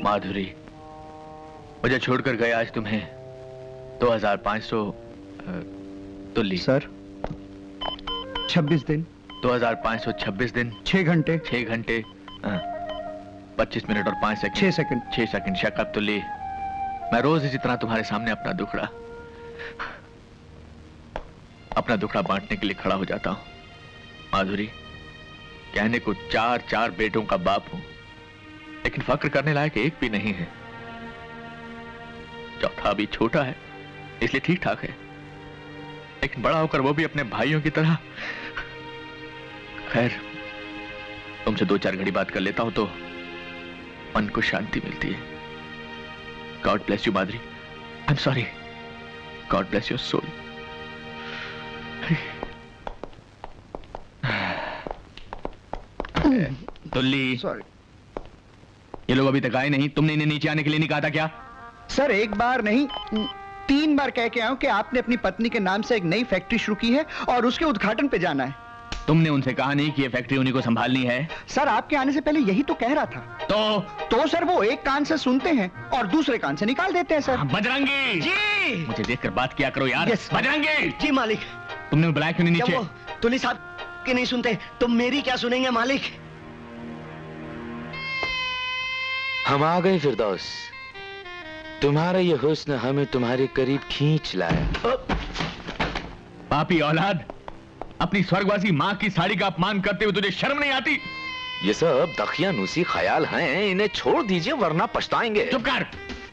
माधुरी, मुझे छोड़कर गए आज तुम्हें 2500 तुल्ली। सर 26 दिन 2526 दिन 6 घंटे 6 घंटे 25 मिनट और 5 सेकंड 6 सेकंड शक्कब तुल्ली, मैं रोज इसी तरह तुम्हारे सामने अपना दुखड़ा बांटने के लिए खड़ा हो जाता हूं। माधुरी, कहने को 4 बेटों का बाप हूं, लेकिन फक्र करने लायक एक भी नहीं है। चौथा अभी छोटा है, इसलिए ठीक ठाक है, लेकिन बड़ा होकर वो भी अपने भाइयों की तरह। खैर, तुमसे 2-4 घड़ी बात कर लेता हूं तो मन को शांति मिलती है। God bless you Madhuri. I am sorry. God bless your soul. Tulli, sorry. ये लोग अभी तक आए नहीं। तुमने इन्हें नीचे आने के लिए नहीं कहा था क्या? सर एक बार नहीं 3 बार कह के आया हूं कि आपने अपनी पत्नी के नाम से एक नई फैक्ट्री शुरू की है और उसके उद्घाटन पे जाना है। तुमने उनसे कहा नहीं कि ये फैक्ट्री उन्हीं को संभालनी है? सर आपके आने से पहले यही तो कह रहा था। तो सर वो एक कान से सुनते हैं और दूसरे कान से निकाल देते हैं सर। बजरंगी जी, मुझे देखकर बात किया करो यार। Yes, बजरंगी जी मालिक। तुमने बुलाया क्यों नहीं नीचे? तुल्ली साहब की नहीं सुनते तो मेरी क्या सुनेंगे मालिक? हम आ गए फिरदौस। तुम्हारा ये हुस्न हमें तुम्हारे करीब खींच लाया। पापी औलाद, अपनी स्वर्गवासी माँ की साड़ी का अपमान करते हुए तुझे शर्म नहीं आती? ये सब दकियानूसी ख्याल हैं, इन्हें छोड़ दीजिए वरना पछताएंगे। चुप कर,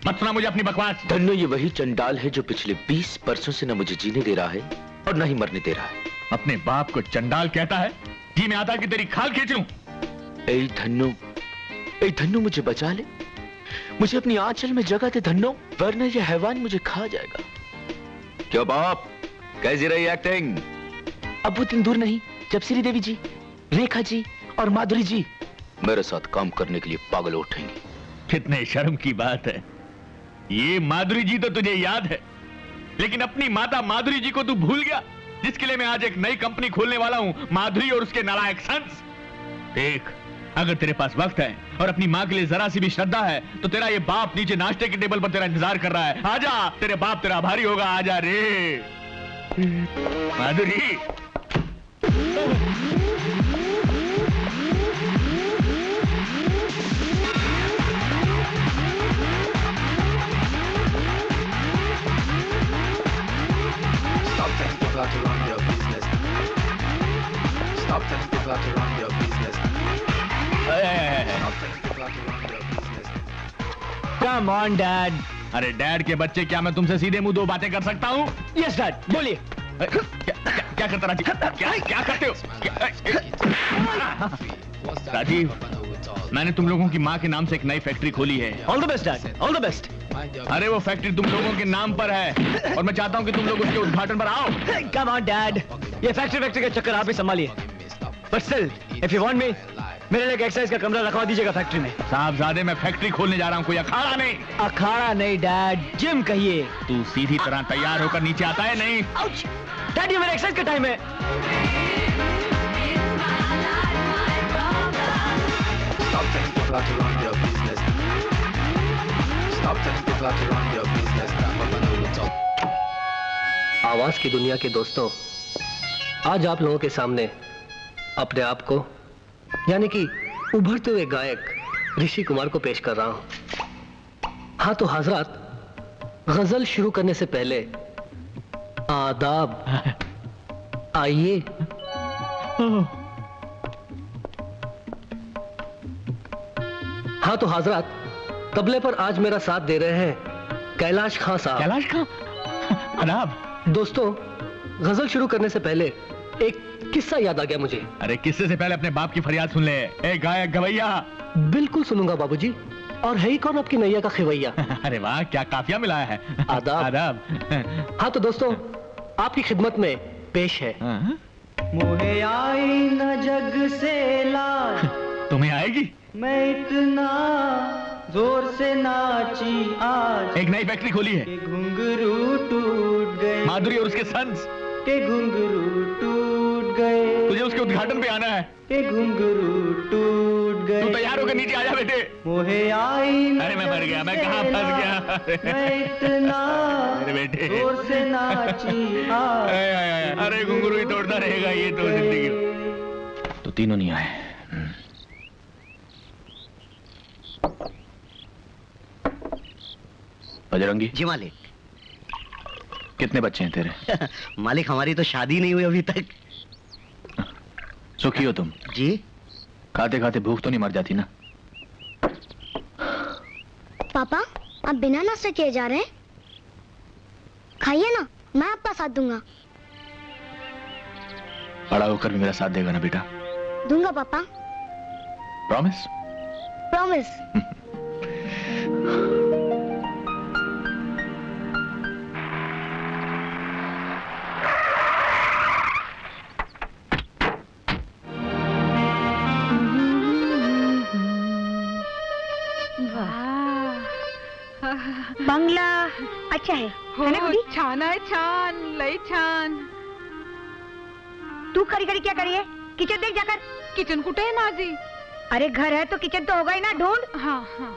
मत सुना मुझे अपनी बकवास। धन्नो, ये वही चंडाल है जो पिछले 20 वर्षों से न मुझे जीने दे रहा है और न ही मरने दे रहा है। अपने बाप को चंडाल कहता है? जी मैं आता कि तेरी खाल खींच लूं। ऐ धन्नो मुझे बचा ले, मुझे अपनी आंचल में जगह दे धन्नो, वरना ये हैवान मुझे खा जाएगा। क्यों बाप, कैसी रही एक्टिंग? अब वो दिन दूर नहीं जब श्री देवी जी, रेखा जी और माधुरी जी मेरे साथ काम करने के लिए पागल उठेंगे। कितने शर्म की बात है। ये माधुरी जी तो तुझे याद है, लेकिन अपनी माता माधुरी जी को तू भूल गया, जिसके लिए मैं आज एक नई कंपनी खोलने वाला हूं, माधुरी और उसके नालायक सन्स। देख, अगर तेरे पास वक्त है और अपनी माँ के लिए जरा सी भी श्रद्धा है तो तेरा ये बाप नीचे नाश्ते के टेबल पर तेरा इंतजार कर रहा है। आजा, तेरे बाप तेरा आभारी होगा। आजा रे माधुरी। Stop telling people how to run your business. Stop telling people how to run your business. Stop telling people how to run your business. Come on, Dad. अरे डैड के बच्चे, क्या मैं तुमसे सीधे मुंह 2 बातें कर सकता हूँ? Yes, Dad. बोलिए। क्या करता राजीव? क्या करते हो? राजीव, मैंने तुम लोगों की माँ के नाम से एक नई फैक्ट्री खोली है। All the best, Dad. All the best. अरे वो फैक्ट्री तुम लोगों के नाम पर है और मैं चाहता हूँ कि तुम लोग उसके उद्घाटन पर आओ। Come on, Dad. ये फैक्ट्री का चक्कर आप ही संभालिए। But still, if you want me, मेरे लिए एक एक्सरसाइज का कमरा रखवा दीजिएगा फैक्ट्री में। साहबजादे, मैं फैक्ट्री खोलने जा रहा हूँ, कोई अखाड़ा नहीं। अखाड़ा नहीं डैड, जिम कहिए। तू सीधी तरह तैयार होकर नीचे आता है? नहीं डैड, ये मेरा एक्सरसाइज का टाइम है। Stop telling people how to run your business. Stop telling people how to run your business. Papa know what's up. आवाज की दुनिया के दोस्तों, आज आप लोगों के सामने अपने आप को यानी कि उभरते हुए गायक ऋषि कुमार को पेश कर रहा हूं। हाँ तो हजरात, गजल शुरू करने से पहले आदाब। आइए। हाँ तो हजरात, तबले पर आज मेरा साथ दे रहे हैं कैलाश खां साहब। कैलाश खां? आदाब। दोस्तों, गजल शुरू करने से पहले एक किस्सा याद आ गया मुझे। अरे किस्से से पहले अपने बाप की फरियाद सुन ले। ए गायक गवैया। बिल्कुल सुनूंगा बाबूजी। और है ही कौन आपकी नैया का खिवैया? अरे वाह, क्या काफिया मिलाया है। आदाब। आदाब। हाँ तो दोस्तों, आपकी खिदमत में पेश है मुझे आई न जग से लाज। तुम्हें आएगी? मैं इतना जोर से नाची आज। एक नई फैक्ट्री खोली है, घुंघरू टूट गए। माधुरी और उसके सन्स के घुंघरू टूट गए, तुझे उसके उद्घाटन पे आना है। ये घुंघरू टूट गए। तू तैयार होकर नीचे आ जा बेटे। मोहे आई अरे मैं मर गया, मैं कहाँ फंस गया। मैं इतना अरे बेटे जोर से नाची हाय। अरे घुंघरू ही तोड़ता रहेगा ये तो जिंदगी। तो तीनों नहीं आए। बजरंगी जी मालिक। कितने बच्चे हैं तेरे? मालिक हमारी तो शादी नहीं हुई अभी तक। सुखी हो तुम? जी। खाते खाते भूख तो नहीं मर जाती ना? पापा आप बिना नाश्ता किए जा रहे हैं? खाइए ना, मैं आपका साथ दूंगा। बड़ा होकर भी मेरा साथ देगा ना बेटा? दूंगा पापा। प्रॉमिस? प्रॉमिस। बंगला अच्छा है ना गुडी? छान आहे, छान, लय छान। तू खरी खरी क्या करी है? किचन देख जाकर। किचन कुठे आहे माझी? अरे घर है तो किचन तो होगा ही ना, ढूंढ। हाँ हाँ।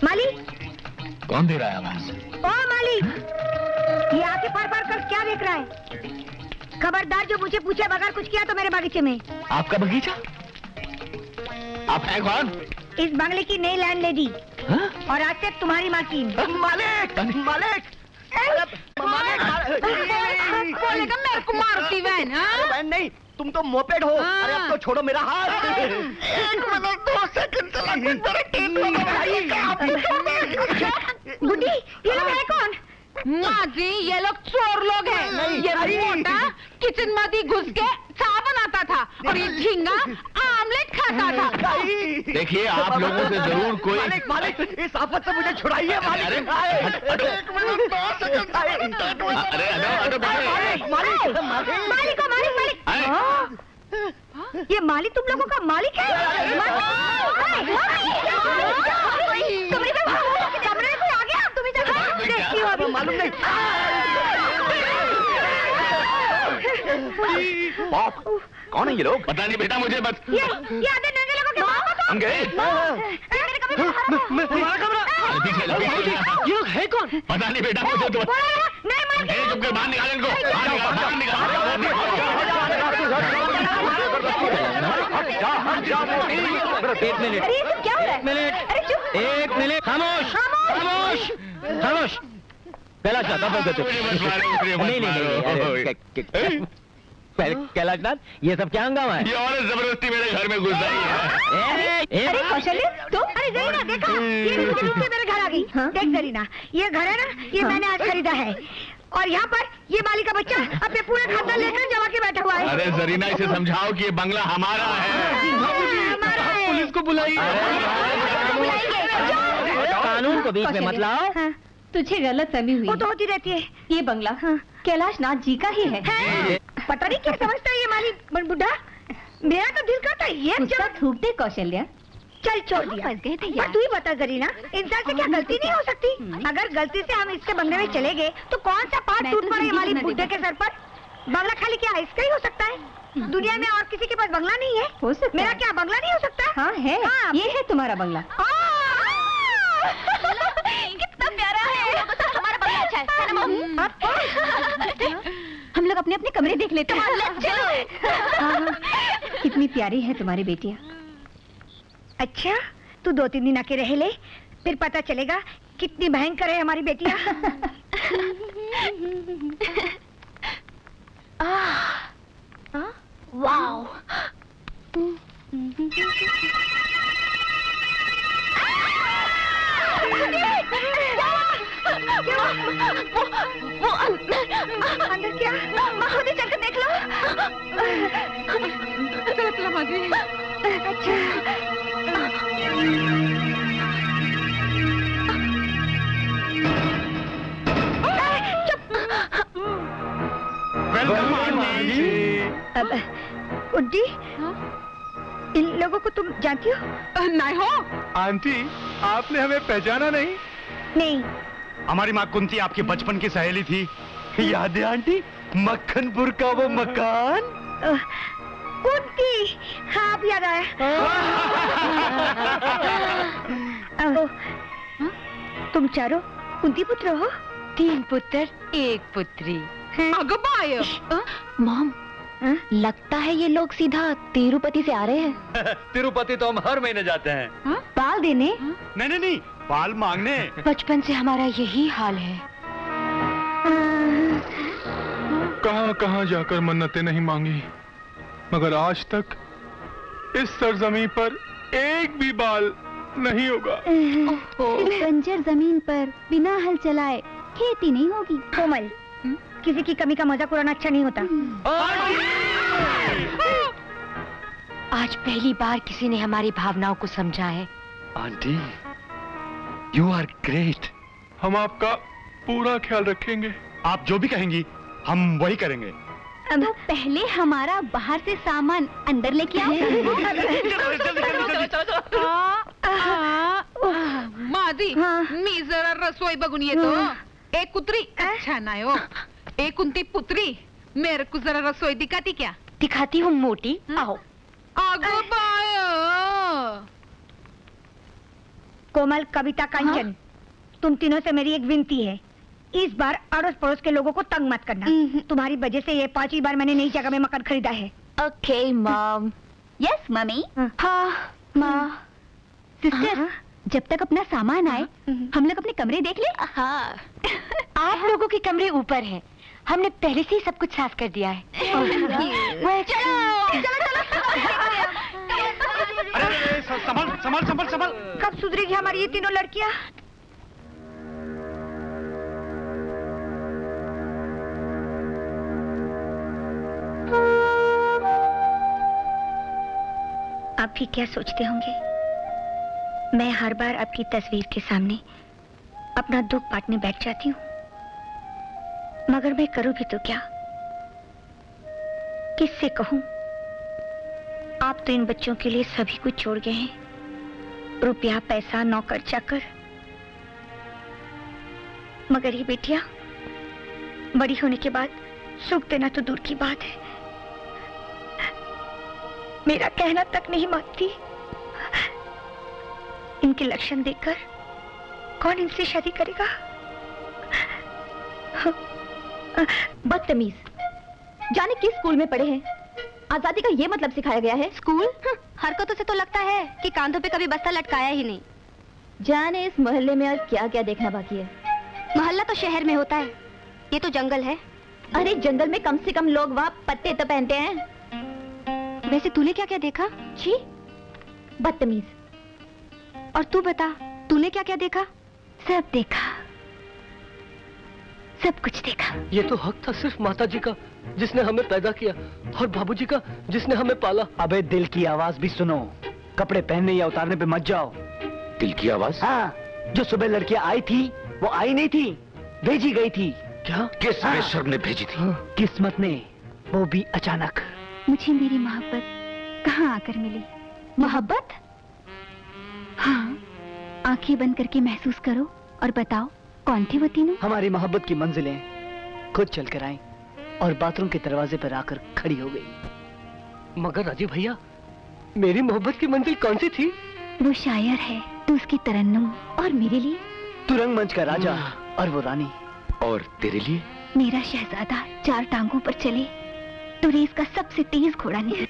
माली। कौन दे रहा है आवाज? ओ माली, ये आके फाड़ फाड़ कर क्या देख रहा है? खबरदार जो मुझे पूछे बगैर कुछ किया तो मेरे बगीचे में। आपका बगीचा? आप हैं कौन? इस बंगले की नई लैंडलेडी और आज से तुम्हारी मालकिन। मालिक मालिक बोलेगा मेरे को मारती वैन। बहन नहीं, तुम तो मोपेड हो। अरे अब तो छोड़ो मेरा हाथ। गुड्डी ये लोग है कौन? माझी ये लोग चोर लोग हैं। ये मोटा किचन में घुस के चाय बनाता था और ये झींगा आमलेट खाता था। देखिए आप लोगों से जरूर कोई मालिक मालिक इस आफत से मुझे छुड़ाइए मालिक। अरे मालिक को मालिक मालिक। ये मालिक तुम लोगों का मालिक है? कमरे में कोई आ गया? तुम इधर देखती हो अभी? मालूम नहीं। बाप कौन है ये लोग? पता नहीं बेटा मुझे बस। ये आधे नंगे लोगों के बाप हम गए। मेरे कमरा ये लोग है कौन? पता नहीं बेटा मुझे तो। नहीं मालिक चुप कर बाहर निकाल इनको। बाहर निकाल। एक मिनट। अरे ये सब क्या हो रहा है? मिनट। अरे चुप। एक मिनट। खामोश खामोश खामोश। कैलाश कैलाशनाथ ये सब क्या हंगामा है? ये औरत जबरदस्ती मेरे घर में घुस आई है। अरे कौशल्य तुम? अरे जरीना देखा, ये रूप से मेरे घर आ गई। देख जरीना, ये घर है ना, ये मैंने आज खरीदा है और यहाँ पर ये माली का बच्चा अपने पूरे खानदान लेकर जमा के बैठा हुआ है। अरे जरीना इसे समझाओ कि ये बंगला हमारा है। पुलिस को बुलाइए। कानून को बीच में मत लाओ। तुझे गलत फहमी हुई। वो तो होती रहती है। ये बंगला कैलाश नाथ जी का ही है। पता नहीं क्या समझता है ये माली बुढ़ा। मेरा तो दिल करता है ये थूक दे कौशल्या। चल छोड़ दिया। पर तू ही बता जरीना, इंसान से क्या गलती नहीं हो सकती? अगर गलती से हम इसके बंगले में चले गए तो कौन सा पार्ट टूट पड़े हमारी बुढ़े के सर पर? बंगला खाली क्या इसका ही हो सकता है? दुनिया में और किसी के पास बंगला नहीं है? हो सकता मेरा क्या बंगला नहीं हो सकता? हाँ है। ये है तुम्हारा बंगला। कितना प्यारा है। हमारा बंगला अच्छा है। हम लोग अपने अपने कमरे देख लेते हैं। कितनी प्यारी है तुम्हारी बेटियाँ। अच्छा तू 2-3 दिन आके रह ले, फिर पता चलेगा कितनी भयंकर है हमारी बेटियाँ। वाओ। वो अंदर क्या? खुद ही चलकर देख लो। चलो माजी। अच्छा अब उड्डी, इन लोगों को तुम जानती हो? नहीं हो। आंटी आपने हमें पहचाना नहीं? नहीं। हमारी माँ कुंती आपकी बचपन की सहेली थी, याद है आंटी? मक्खनपुर का वो मकान। कुंती, हाँ अब याद आया। तुम चारों कुंती पुत्र हो? 3 पुत्र 1 पुत्री। मॉम, लगता है ये लोग सीधा तिरुपति से आ रहे हैं। तिरुपति तो हम हर महीने जाते हैं। बाल देने? नहीं, बाल मांगने। बचपन से हमारा यही हाल है। कहां कहां जाकर मन्नतें नहीं मांगी, मगर आज तक इस सरजमीन पर एक भी बाल नहीं होगा। बंजर जमीन पर बिना हल चलाए खेती नहीं होगी। कोमल, किसी की कमी का मजाक उड़ाना अच्छा नहीं होता। आज पहली बार किसी ने हमारी भावनाओं को समझा है। Aunty, you are great. हम आपका पूरा ख्याल रखेंगे। आप जो भी कहेंगी हम वही करेंगे। तो पहले हमारा बाहर से सामान अंदर लेके आओ। मादी, मी जरा रसोई बघून येतो। एक कुत्री अच्छा नाही हो। एक कुंती पुत्री, मेरे को जरा रसोई दिखाती क्या? दिखाती हूँ मोटी, आओ। आगो बाया। कोमल, कविता, कांचन, तुम तीनों से मेरी एक विनती है, इस बार अड़ोस पड़ोस के लोगों को तंग मत करना। तुम्हारी वजह से ये 5वीं बार मैंने नई जगह में मकान खरीदा है। Okay mom. Yes mummy. हाँ माँ। सिस्टर, जब तक अपना सामान आए हम लोग अपने कमरे देख ले। हाँ। आप लोगों के कमरे ऊपर हैं। हमने पहले से ही सब कुछ साफ कर दिया है। अरे संभल। कब सुधरेगी हमारी ये तीनों लड़कियां? आप भी क्या सोचते होंगे, मैं हर बार आपकी तस्वीर के सामने अपना दुख बांटने बैठ जाती हूँ, मगर मैं करूँ भी तो क्या, किससे कहूँ? आप तो इन बच्चों के लिए सभी कुछ छोड़ गए हैं, रुपया, पैसा, नौकर चाकर, मगर ये बेटियां बड़ी होने के बाद सुख देना तो दूर की बात है, मेरा कहना तक नहीं मानती। इनके लक्षण देखकर कौन इनसे शादी करेगा? बदतमीज, जाने किस स्कूल में पढ़े हैं? आजादी का ये मतलब सिखाया गया है? स्कूल? हरकतों से तो लगता है कि कांधों पे कभी बस्ता लटकाया ही नहीं। जाने इस मोहल्ले में और क्या क्या देखना बाकी है। मोहल्ला तो शहर में होता है, ये तो जंगल है। अरे जंगल में कम से कम लोग वहाँ पत्ते तो पहनते हैं। वैसे तूने क्या क्या देखा? छी, बदतमीज। और तू बता, तूने क्या क्या देखा? सब देखा, सब कुछ देखा। ये तो हक था सिर्फ माता जी का जिसने हमें पैदा किया, और बाबूजी का जिसने हमें पाला। अबे दिल की आवाज भी सुनो, कपड़े पहनने या उतारने पे मत जाओ। दिल की आवाज? हाँ, जो सुबह लड़कियां आई थी वो आई नहीं थी, भेजी गई थी। क्या? किस बेशर्म ने भेजी थी? किस्मत ने, वो भी अचानक। मुझे मेरी मोहब्बत कहाँ आकर मिली? मोहब्बत? हाँ, आंखें बंद करके महसूस करो और बताओ कौन थी वो तीनों? हमारी मोहब्बत की मंजिलें खुद चलकर आई और बाथरूम के दरवाजे पर आकर खड़ी हो गई। मगर राजीव भैया, मेरी मोहब्बत की मंजिल कौन सी थी? वो शायर है तो उसकी तरन्नुम, और मेरे लिए तू रंगमंच का राजा और वो रानी। और तेरे लिए? मेरा शहजादा 4 टांगों पर चले तो रेस का सबसे तेज घोड़ा नहीं।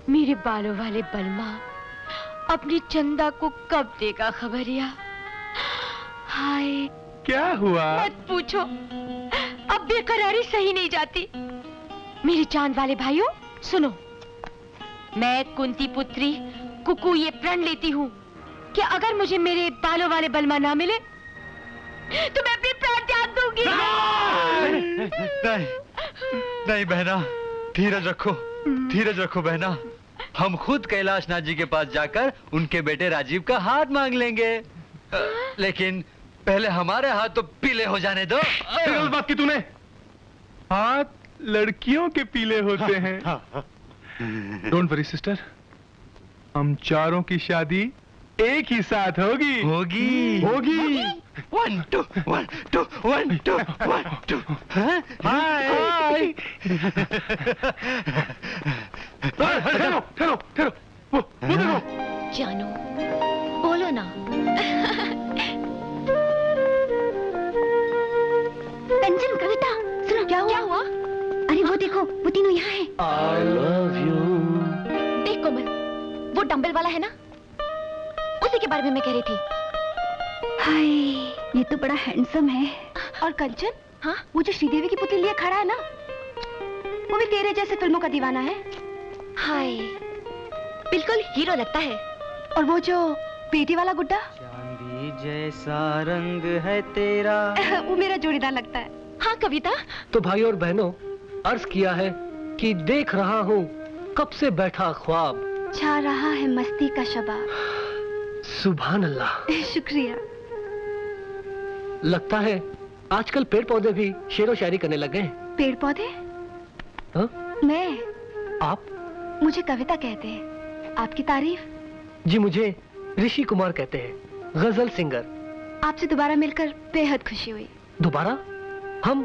मेरे बालों वाले बलमा अपनी चंदा को कब देगा खबरिया? हाय, क्या हुआ? मत पूछो, अब बेकरारी सही नहीं जाती। मेरे चांद वाले भाइयों सुनो, मैं कुंती पुत्री कुकू ये प्रण लेती हूँ कि अगर मुझे मेरे बालों वाले बलमा ना मिले तो मैं अपनी प्राण त्याग दूंगी। नहीं बहना, धीरज रखो बहना। हम खुद कैलाश नाथ जी के पास जाकर उनके बेटे राजीव का हाथ मांग लेंगे। लेकिन पहले हमारे हाथ तो पीले हो जाने दो। फिर उस बात की तूने? हाथ लड़कियों के पीले होते हैं। डोंट वरी सिस्टर, हम चारों की शादी एक ही साथ होगी। होगी होगी। 1 2 1 2 1 2 1 2। हाय। ठहरो ठहरो ठहरो, वो देखो। जानू बोलो ना। कंचन, कविता, सुनो क्या हुआ? अरे वो देखो, वो तीनों यहाँ हैं। I love you। देख कोमल, वो डंबल वाला है ना, उसी के बारे में मैं कह रही थी। हाय, ये तो बड़ा हैंडसम है। और कंचन, हाँ, वो जो श्रीदेवी की पुतली लिए खड़ा है ना, वो भी तेरे जैसे फिल्मों का दीवाना है। हाय, बिल्कुल हीरो लगता है। और वो जो पेटी वाला गुड्डा, चांदी जैसा रंग है तेरा, वो मेरा जोड़ीदार लगता है। हाँ कविता। तो भाई और बहनों, अर्ज किया है कि देख रहा हूँ कब से बैठा ख्वाब, छा रहा है मस्ती का शबाब। सुभान अल्लाह। शुक्रिया। लगता है आजकल पेड़ पौधे भी शेरो शायरी करने लग गए। पेड़ पौधे? हाँ? मैं? आप? मुझे कविता कहते हैं। आपकी तारीफ? जी मुझे ऋषि कुमार कहते हैं, गजल सिंगर। आपसे दोबारा मिलकर बेहद खुशी हुई। दोबारा? हम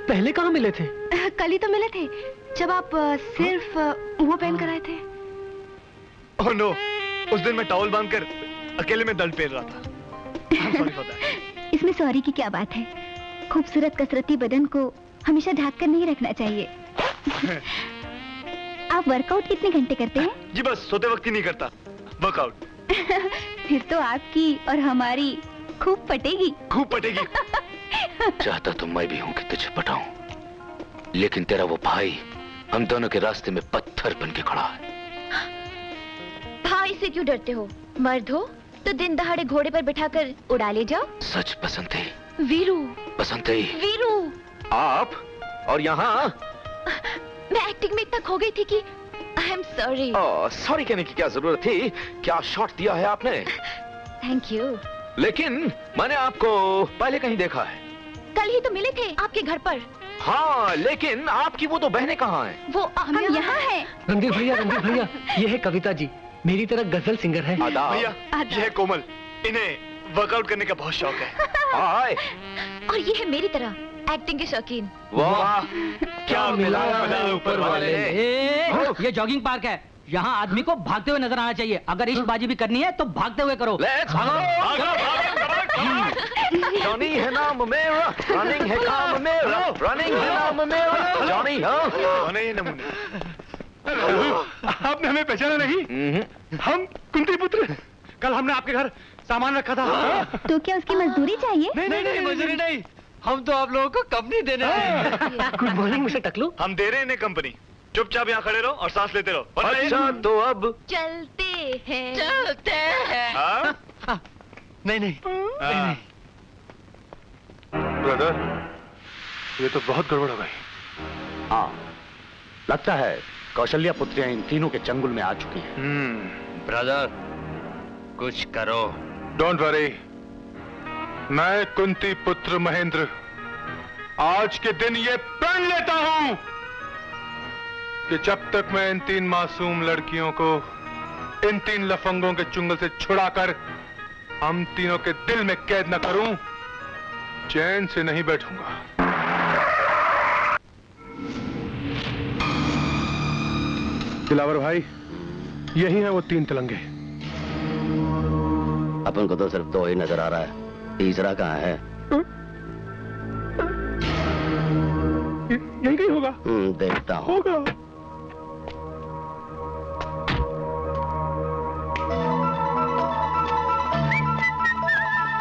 पहले कहाँ मिले थे? कल ही तो मिले थे, जब आप सिर्फ वो पहन कर आए थे। ओह नो, उस दिन मैं टॉवल बांधकर अकेले में दर्द पेल रहा था। Sorry for that। इसमें सॉरी की क्या बात है? खूबसूरत कसरती बदन को हमेशा ढक कर नहीं रखना चाहिए। आप वर्कआउट कितने घंटे करते हैं? जी बस सोते वक्त ही नहीं करता वर्कआउट। फिर तो आपकी और हमारी खूब पटेगी। खूब पटेगी। चाहता तो मैं भी हूं कि तुझे पटाऊं, लेकिन तेरा वो भाई हम दोनों के रास्ते में पत्थर बन के खड़ा है। भाई से क्यों डरते हो? मर्द हो तो दिन दहाड़े घोड़े पर बिठाकर उड़ा ले जाओ। सच बसंती। वीरू। बसंती। वीरू। आप और यहाँ? मैं एक्टिंग में इतना खो गई थी कि आई एम सॉरी। सॉरी कहने की क्या जरूरत थी? क्या शॉट दिया है आपने? Thank you. लेकिन मैंने आपको पहले कहीं देखा है। कल ही तो मिले थे आपके घर पर। हाँ, लेकिन आपकी वो दो बहनें कहाँ हैं? वो हम यहाँ हैं। रणधीर भैया, ये है कविता जी, मेरी तरह गजल सिंगर है। भैया, ये है कोमल, इन्हें वर्कआउट करने का बहुत शौक है। हाय। और ये है मेरी तरह एक्टिंग के शौकीन। वाह, क्या मिलाया ऊपर वाले ने। ये जॉगिंग पार्क है, यहाँ आदमी को भागते हुए नजर आना चाहिए। अगर इश्कबाजी भी करनी है तो भागते हुए करो। जॉनी है नाम मेरा, रनिंग है काम मेरा, रनिंग है नाम मेरा, जॉनी। आपने हमें पहचाना नहीं? हम कुंती पुत्र। कल हमने आपके घर सामान रखा था। तो क्या उसकी मजदूरी चाहिए? नहीं, मजदूरी नहीं, हम तो आप लोगों को कंपनी देने आए। गुड मॉर्निंग मिस्टर टकलू। हम दे रहे हैं इन्हें कंपनी। चुपचाप यहाँ खड़े रहो और सांस लेते रहो। अच्छा तो अब चलते हैं। हाँ? नहीं। ब्रदर, ये तो बहुत गड़बड़ हो गई। हाँ, लगता है कौशल्या पुत्रियां इन तीनों के चंगुल में आ चुकी हैं। ब्रदर, कुछ करो। डोंट वरी, मैं कुंती पुत्र महेंद्र आज के दिन ये प्रण लेता हूं कि जब तक मैं इन तीन मासूम लड़कियों को इन तीन लफंगों के चुंगल से छुड़ाकर हम तीनों के दिल में कैद न करूं, चैन से नहीं बैठूंगा। दिलावर भाई, यही है वो तीन तिलंगे। अपन को तो सिर्फ दो ही नजर आ रहा है, तीसरा कहाँ है? यही कहीं होगा। देखता हूँ। होगा।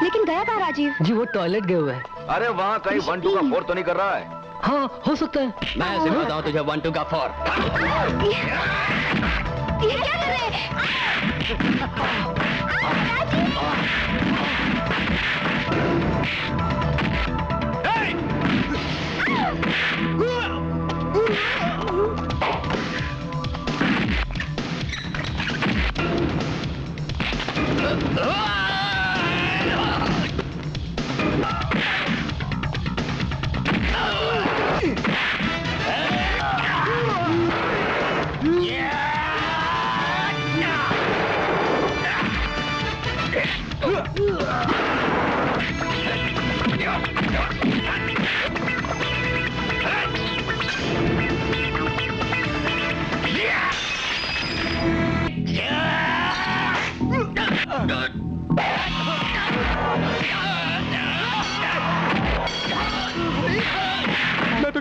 लेकिन गया कहाँ राजीव? जी वो टॉयलेट गए हुए हैं। अरे वहाँ कहीं 1 2 का 4 तो नहीं कर रहा है? हाँ, हो सकता है। मैं सिखाता हूँ तुझे 1 2 का 4। ये क्या कर रहे हैं?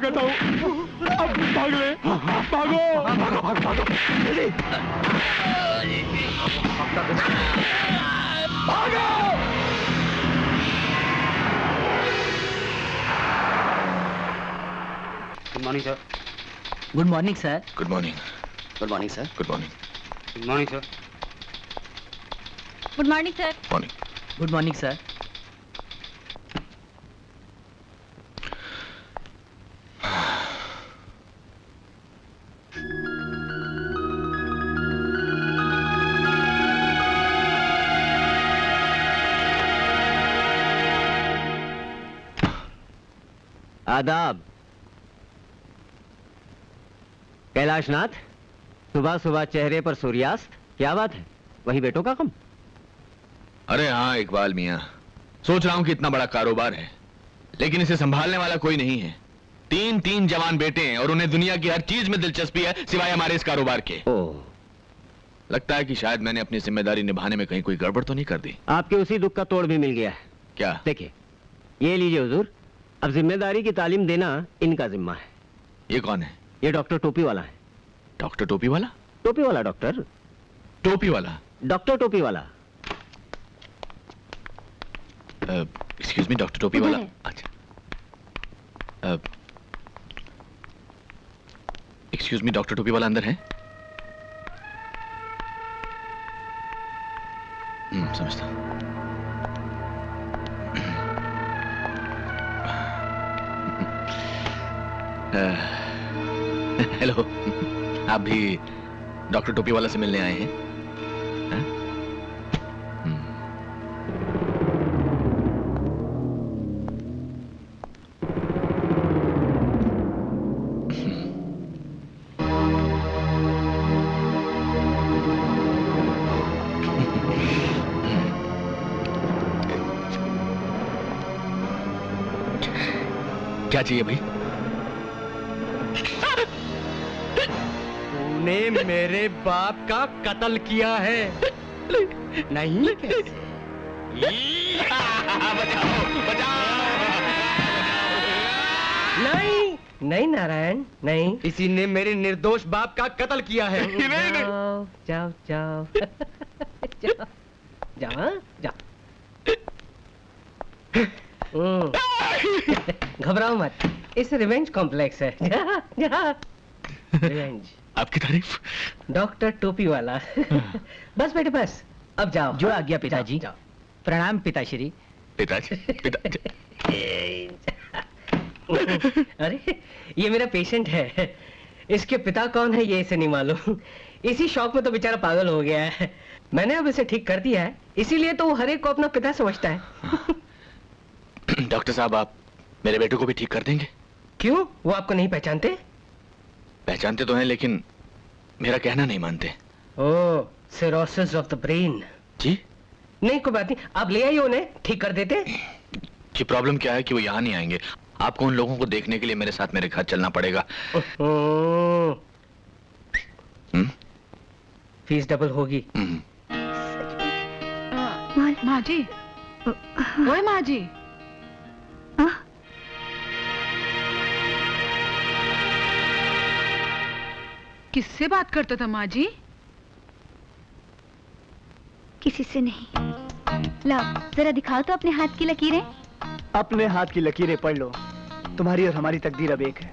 कहता हूँ। अब भाग ले, भागो। भागो भागो भागो जल्दी। भागो। Good morning sir. Good morning sir. Good morning. Good morning sir. Good morning. Good morning sir. Good morning sir. Morning. Good morning sir. आदाब। कैलाशनाथ, सुबह सुबह चेहरे पर सूर्यास्त, क्या बात है? वही बेटों का कम? अरे हाँ इकबाल मियाँ, सोच रहा हूँ कि इतना बड़ा कारोबार है लेकिन इसे संभालने वाला कोई नहीं है। तीन जवान बेटे हैं और उन्हें दुनिया की हर चीज में दिलचस्पी है सिवाय हमारे इस कारोबार के। लगता है कि शायद मैंने अपनी जिम्मेदारी निभाने में कहीं कोई गड़बड़ तो नहीं कर दी। आपके उसी दुख का तोड़ भी मिल गया है। क्या? देखिए, ये लीजिए हुजूर, अब जिम्मेदारी की तालीम देना इनका जिम्मा है। ये कौन है? ये डॉक्टर टोपी वाला है। डॉक्टर टोपी वाला? टोपी वाला डॉक्टर। टोपी वाला? डॉक्टर टोपी वाला। एक्सक्यूज मी, डॉक्टर टोपी वाला? अच्छा। एक्सक्यूज मी, डॉक्टर टोपी वाला अंदर है? समझता। हेलो, आप भी डॉक्टर टोपी वाला से मिलने आए हैं? क्या चाहिए भाई? तूने मेरे बाप का कत्ल किया है। नहीं कैसे? नहीं नहीं नारायण, नहीं। इसी ने मेरे निर्दोष बाप का कत्ल किया है। जाओ जाओ जाओ जाओ जाओ जाओ। घबराओ मत, इस रिवेंज कॉम्प्लेक्स है। जा, जा। रिवेंज। आपकी तारीफ। डॉक्टर टोपी वाला। बस बेटे बस, अब जाओ। जो आज्ञा पिताजी। प्रणाम पिताश्री। पिताजी अरे ये मेरा पेशेंट है, इसके पिता कौन है ये इसे नहीं मालूम। इसी शौक में तो बेचारा पागल हो गया है। मैंने अब इसे ठीक कर दिया है, इसीलिए तो वो हर एक को अपना पिता समझता है। डॉक्टर साहब, आप मेरे बेटे को भी ठीक कर देंगे? क्यों, वो आपको नहीं पहचानते? पहचानते तो हैं लेकिन मेरा कहना नहीं मानते। ओह, सिरोसिस ऑफ द ब्रेन। जी? नहीं कोई बात नहीं, आप ले आइए उन्हें, ठीक कर देते। जी, प्रॉब्लम क्या है कि वो यहाँ नहीं आएंगे। आपको उन लोगों को देखने के लिए मेरे साथ मेरे घर चलना पड़ेगा। फीस डबल होगी। माँ जी, ओए माँ जी, किससे बात करता था माँ जी? किसी से नहीं। लाओ जरा दिखाओ तो अपने हाथ की लकीरें। अपने हाथ की लकीरें पढ़ लो, तुम्हारी और हमारी तकदीर अब एक है।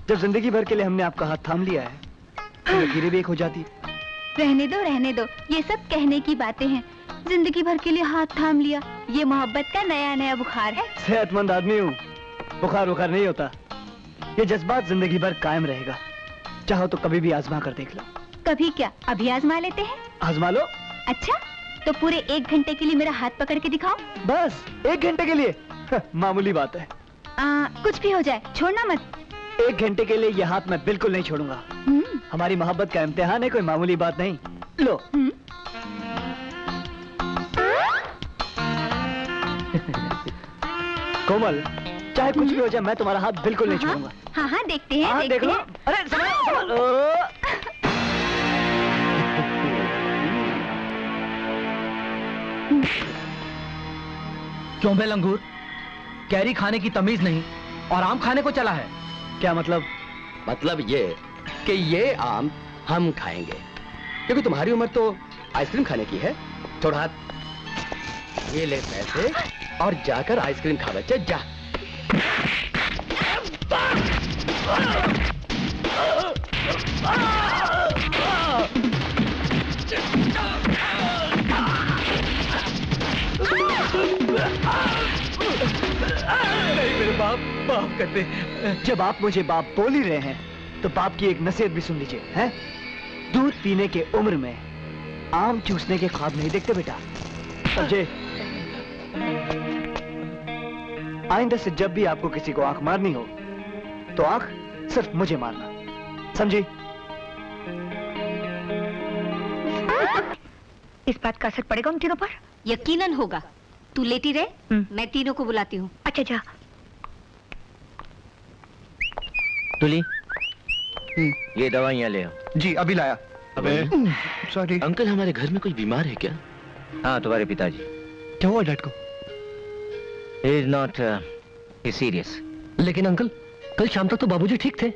जब जिंदगी भर के लिए हमने आपका हाथ थाम लिया है तो लकीरें भी एक हो जाती। रहने दो, ये सब कहने की बातें हैं। जिंदगी भर के लिए हाथ थाम लिया, ये मोहब्बत का नया नया बुखार है। सेहतमंद आदमी हूँ, बुखार नहीं होता। ये जज्बात जिंदगी भर कायम रहेगा। चाहो तो कभी भी आजमा कर देख लो। कभी क्या, अभी आजमा लेते हैं। आजमा लो। अच्छा, तो पूरे 1 घंटे के लिए मेरा हाथ पकड़ के दिखाओ। बस 1 घंटे के लिए? मामूली बात है। कुछ भी हो जाए, छोड़ना मत। 1 घंटे के लिए ये हाथ मैं बिल्कुल नहीं छोड़ूंगा। हमारी मोहब्बत का इम्तिहान है, कोई मामूली बात नहीं। लो। कोमल, चाहे कुछ भी हो जाए मैं तुम्हारा हाथ बिल्कुल नहीं छोड़ूंगा। हाँ देखते हैं। हाँ देख लो। अरे क्यों बे लंगूर, कैरी खाने की तमीज नहीं और आम खाने को चला है? क्या मतलब? मतलब ये कि ये आम हम खाएंगे, क्योंकि तुम्हारी उम्र तो आइसक्रीम खाने की है। थोड़ा हाथ, ये ले पैसे और जाकर आइसक्रीम खा बच्चे, जा। नहीं मेरे बाप, माफ कर दे। जब आप मुझे बाप बोल ही रहे हैं तो बाप की एक नसीहत भी सुन लीजिए, हैं? दूध पीने के उम्र में आम चूसने के ख्वाब नहीं देखते बेटा, समझे? आइंदा से जब भी आपको किसी को आंख मारनी हो तो आंख सिर्फ मुझे मारना, समझी? इस बात का असर पड़ेगा उन तीनों पर? यकीनन होगा। तू लेटी रहे, मैं तीनों को बुलाती हूँ। अच्छा जा। तुली, ये दवाइयाँ ले आओ। जी अभी लाया। अबे सॉरी अंकल, हमारे घर में कोई बीमार है क्या? हाँ, तुम्हारे पिताजी। क्या हुआ डैड को? He is not serious। लेकिन अंकल, कल शाम तक तो बाबूजी ठीक थे।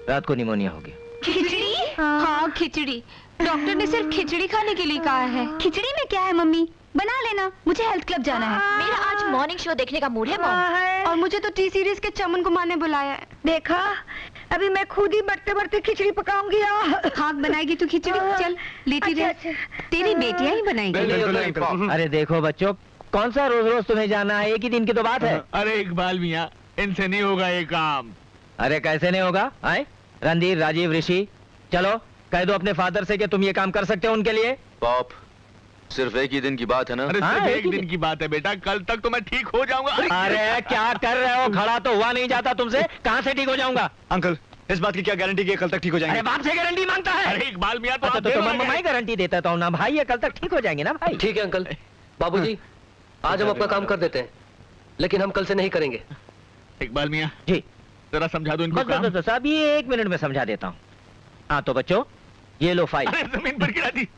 रात को निमोनिया हो गया। खिचड़ी? हाँ खिचड़ी। डॉक्टर ने सिर्फ खिचड़ी खाने के लिए कहा है। खिचड़ी में क्या है मम्मी, बना लेना। मुझे हेल्थ क्लब जाना है। मेरा आज मॉर्निंग शो देखने का मूड है मॉम। और मुझे तो टी सीरीज के चमन कुमार ने बुलाया है। देखा, अभी मैं खुद ही बढ़ते बढ़ते खिचड़ी पकाऊंगी। हाँ बनाएगी तू खिचड़ी? चल लेती रह। तेरी बेटियां ही बनाएंगी। अरे देखो बच्चों, कौन सा रोज रोज तुम्हें जाना है? एक ही दिन की तो बात है। अरे इकबाल मियाँ, इनसे नहीं होगा ये काम। अरे कैसे नहीं होगा? आए रणधीर, राजीव, ऋषि, चलो कह दो अपने फादर से कि तुम ये काम कर सकते हो उनके लिए। पाप, सिर्फ एक ही दिन की बात है ना? अरे सिर्फ एक दिन की बात है बेटा, कल तक तो मैं ठीक हो जाऊंगा। अरे क्या कर रहे हो? खड़ा तो हुआ नहीं जाता तुमसे, कहाँ से ठीक हो जाऊंगा? अंकल, इस बात की क्या गारंटी कि कल तक ठीक हो जाएंगे? अरे बाप से गारंटी मांगता है? अरे इकबाल मियाँ तो मैं गारंटी देता हूँ ना भाई, ये कल तक ठीक हो जाएंगे ना भाई। ठीक है अंकल। बाबूजी, आज हम अपना काम कर देते हैं, लेकिन हम कल से नहीं करेंगे। इकबाल मियाँ जी, जरा समझा दो इनको काम। बस अभी 1 मिनट में समझा देता हूँ। हाँ तो बच्चों, ये लो फाइल। अरे जमीन पर गिरा दी।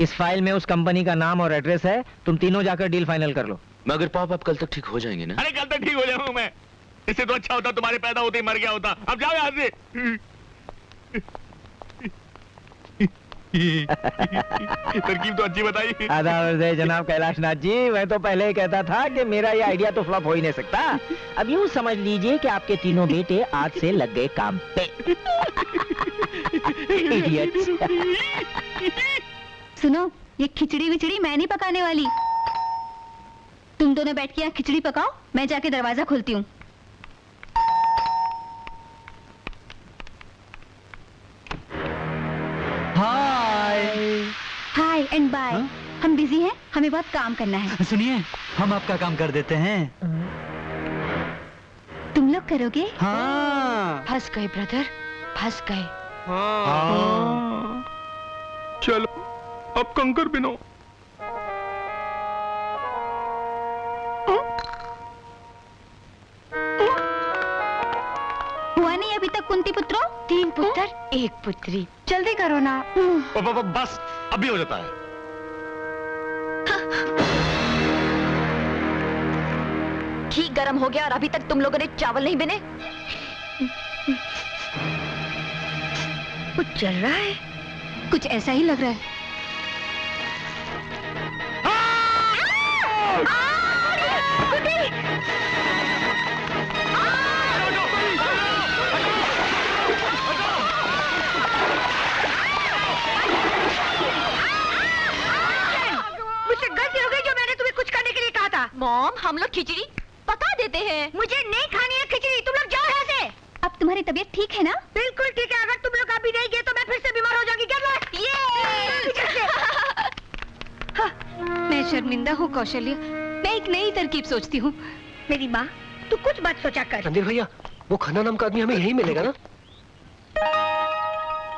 इस फाइल में उस कंपनी का नाम और एड्रेस है, तुम तीनों जाकर डील फाइनल कर लो। मगर पाप, आप कल तक ठीक हो जाएंगे ना? अरे कल तक ठीक हो जाऊंगा मैं। इससे तो अच्छा होता तुम्हारे पैदा होते ही मर गया होता। अब जाओ यहाँ से। तरकीब तो अच्छी बताई। आदाब जनाब कैलाश नाथ जी, मैं तो पहले ही कहता था कि मेरा ये आइडिया तो फ्लॉप हो ही नहीं सकता। अब यूँ समझ लीजिए कि आपके तीनों बेटे आज से लग गए काम पे। Idiots। सुनो, ये खिचड़ी विचड़ी मैं नहीं पकाने वाली। तुम दोनों बैठ के यहाँ खिचड़ी पकाओ, मैं जाके दरवाजा खोलती हूँ। हाय एंड बाय। हम बिजी हैं, हमें बहुत काम करना है। सुनिए, हम आपका काम कर देते हैं। तुम लोग करोगे? हाँ। फंस गए ब्रदर, फंस गए। चलो अब कंकर बिनो। हुआ नहीं अभी तक कुंती पुत्रों? 3 पुत्र 1 पुत्री। जल्दी करो ना। बस अभी हो जाता है। घी गर्म हो गया और अभी तक तुम लोगों ने चावल नहीं बने। कुछ चल रहा है, कुछ ऐसा ही लग रहा है। मुझसे गलती हो गई जो मैंने तुम्हें कुछ करने के लिए कहा था। मॉम, हम लोग खिचड़ी पका देते हैं। मुझे नहीं खानी है खिचड़ी, तुम लोग जाओ यहाँ से। अब तुम्हारी तबीयत ठीक है ना? बिल्कुल ठीक है। अगर तुम लोग अभी नहीं गए तो मैं फिर से बीमार हो जाऊंगी। क्या मैं शर्मिंदा हूँ कौशल्य, मैं एक नई तरकीब सोचती हूँ। मेरी माँ, तू कुछ बात सोचा कर। रणधीर भैया, वो खन्ना नाम का आदमी हमें यहीं मिलेगा ना?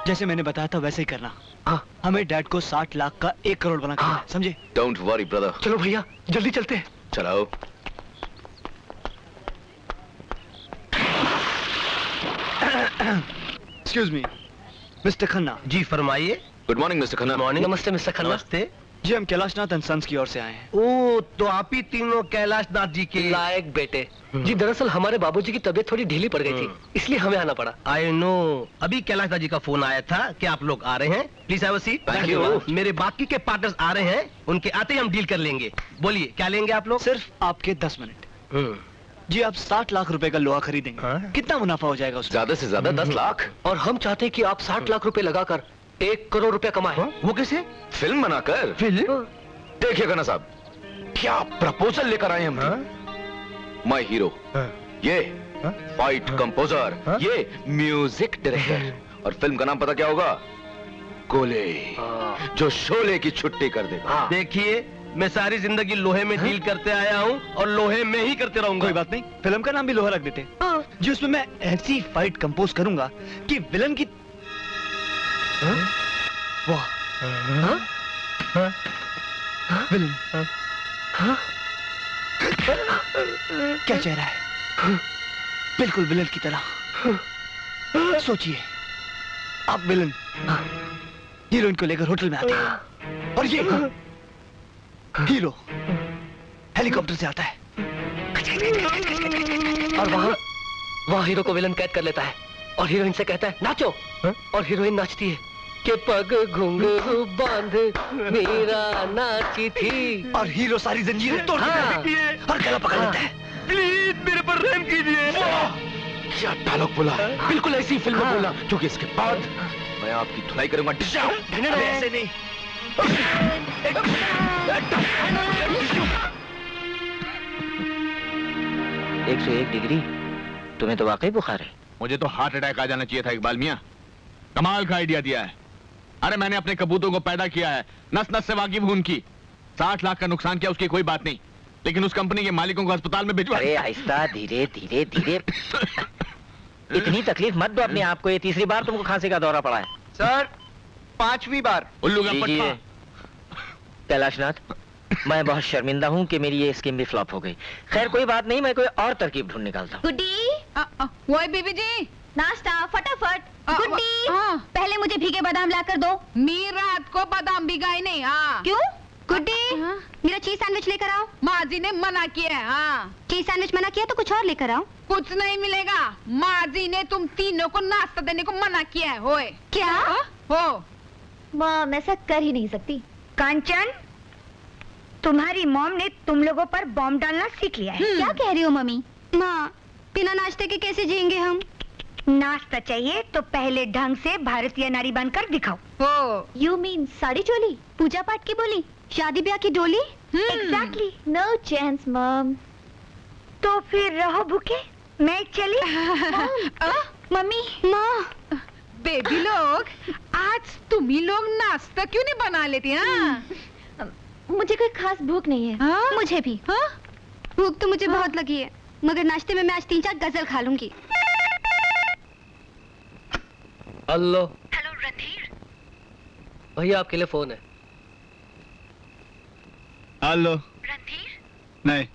जैसे मैंने बताया था वैसे ही करना। हाँ, हमें डैड को 60 लाख का 1 करोड़ बना करना है, समझे? Don't worry brother. चलो भैया, जल्दी चलते हैं। चलाओ। Excuse me, mister Khanna. जी फरमाइए। Good morning mister Khanna. Morning. नमस्ते मिस्टर खन्ना। नमस्ते। जी हम कैलाशनाथ एंड सन्स की ओर से आए हैं। ओ, तो आप ही तीनों कैलाशनाथ जी के लायक बेटे। जी दरअसल हमारे बाबूजी की तबीयत थोड़ी ढीली पड़ गई थी, इसलिए हमें आना पड़ा। आई नो, अभी कैलाशनाथ जी का फोन आया था कि आप लोग आ रहे हैं। Please have a seat. Thank you। मेरे बाकी के पार्टनर्स आ रहे हैं, उनके आते ही हम डील कर लेंगे। बोलिए क्या लेंगे आप लोग? सिर्फ आपके 10 मिनट। जी आप 60 लाख रुपए का लोहा खरीदेंगे, कितना मुनाफा हो जाएगा उसमें? ज्यादा से ज्यादा 10 लाख। और हम चाहते हैं कि आप 60 लाख रुपए लगाकर 1 करोड़ रुपए कमाएं। वो कैसे? फिल्म बनाकर। फिल्म? देखिएगा ना साहब, क्या प्रपोजल लेकर आए हम। मैं हीरो, ये फाइट कंपोजर, ये म्यूजिक डायरेक्टर। और फिल्म का नाम पता क्या होगा? गोले, जो शोले की छुट्टी कर दे। देखिए, मैं सारी जिंदगी लोहे में डील करते आया हूँ और लोहे में ही करते रहूंगा। कोई बात नहीं, फिल्म का नाम भी लोहा रख देते हैं। जी उसमें मैं ऐसी फाइट कंपोज करूंगा कि विलन की वाह विलन क्या चेहरा है, बिल्कुल विलन की तरह। सोचिए, आप विलन हीरोइन को लेकर होटल में आते हैं और ये हीरो हेलीकॉप्टर से आता है और वहाँ हीरो को विलन कैद कर लेता है और हीरोइन से कहता है नाचो। और हीरोइन नाचती है कि पग घुंघरू बांध मेरा नाची थी। और हीरो सारी जंजीरें तोड़ देती है और गला पकड़ लेता है। प्लीज मेरे पर रहम कीजिए। क्या डायलॉग बोला है, बिल्कुल ऐसी फिल्म बोलना, क्योंकि इसके बाद मैं आपकी धुलाई करूंगा। ऐसे नहीं। 101 डिग्री, तुम्हें तो वाकई बुखार है। मुझे तो हार्ट अटैक आ जाना चाहिए था इकबाल मियां। कमाल का आइडिया दिया है। अरे मैंने अपने कबूतरों को पैदा किया है, नस नस से वाकिफ हूं उनकी। 60 लाख का नुकसान किया उसकी कोई बात नहीं, लेकिन उस कंपनी के मालिकों को अस्पताल में भिजवा। अरे आहिस्ता, धीरे धीरे धीरे। इतनी तकलीफ मत दो अपने आप को, ये तीसरी बार तुमको खांसी का दौरा पड़ा है। सर 5वीं बार। उल्लू का लीजिए। कैलाशनाथ, मैं बहुत शर्मिंदा हूँ कि मेरी ये स्कीम भी फ्लॉप हो गई। खैर कोई बात नहीं, मैं कोई और तरकीब ढूंढ निकालता हूँ। गुड्डी, वो बीबी जी, नाश्ता फटाफट। गुड्डी, पहले मुझे भीगे बादाम लाकर दो। मी रात को बादाम भिगाए नहीं। हाँ क्यों? गुड्डी, मेरा चीज सैंडविच लेकर आओ। माँ जी ने मना किया है। हाँ, चीज सैंडविच मना किया तो कुछ और लेकर आओ। कुछ नहीं मिलेगा, माँ जी ने तुम तीनों को नाश्ता देने को मना किया है। होए क्या? हो मॉम ऐसा कर ही नहीं सकती। कांचन, तुम्हारी मॉम ने तुम लोगों पर बॉम्ब डालना सीख लिया है। क्या कह रही हो मम्मी? माँ, बिना नाश्ते के कैसे जिएंगे हम? नाश्ता चाहिए तो पहले ढंग से भारतीय नारी बनकर दिखाओ। यू मीन साड़ी चोली, पूजा पाठ की बोली, शादी ब्याह की डोली? एग्जैक्टली। No chance mom. तो फिर रहो भूखे, मैं चली। मम्मी, माँ, बेबी लोग, आज तुम ही लोग नाश्ता क्यों नहीं बना लेती? हाँ, मुझे कोई खास भूख नहीं है। मुझे भी भूख तो मुझे बहुत लगी है, मगर नाश्ते में मैं आज 3-4 गजल खा लूंगी। हेलो। हेलो रणधीर। भैया आपके लिए फोन है। हेलो रणधीर। नहीं।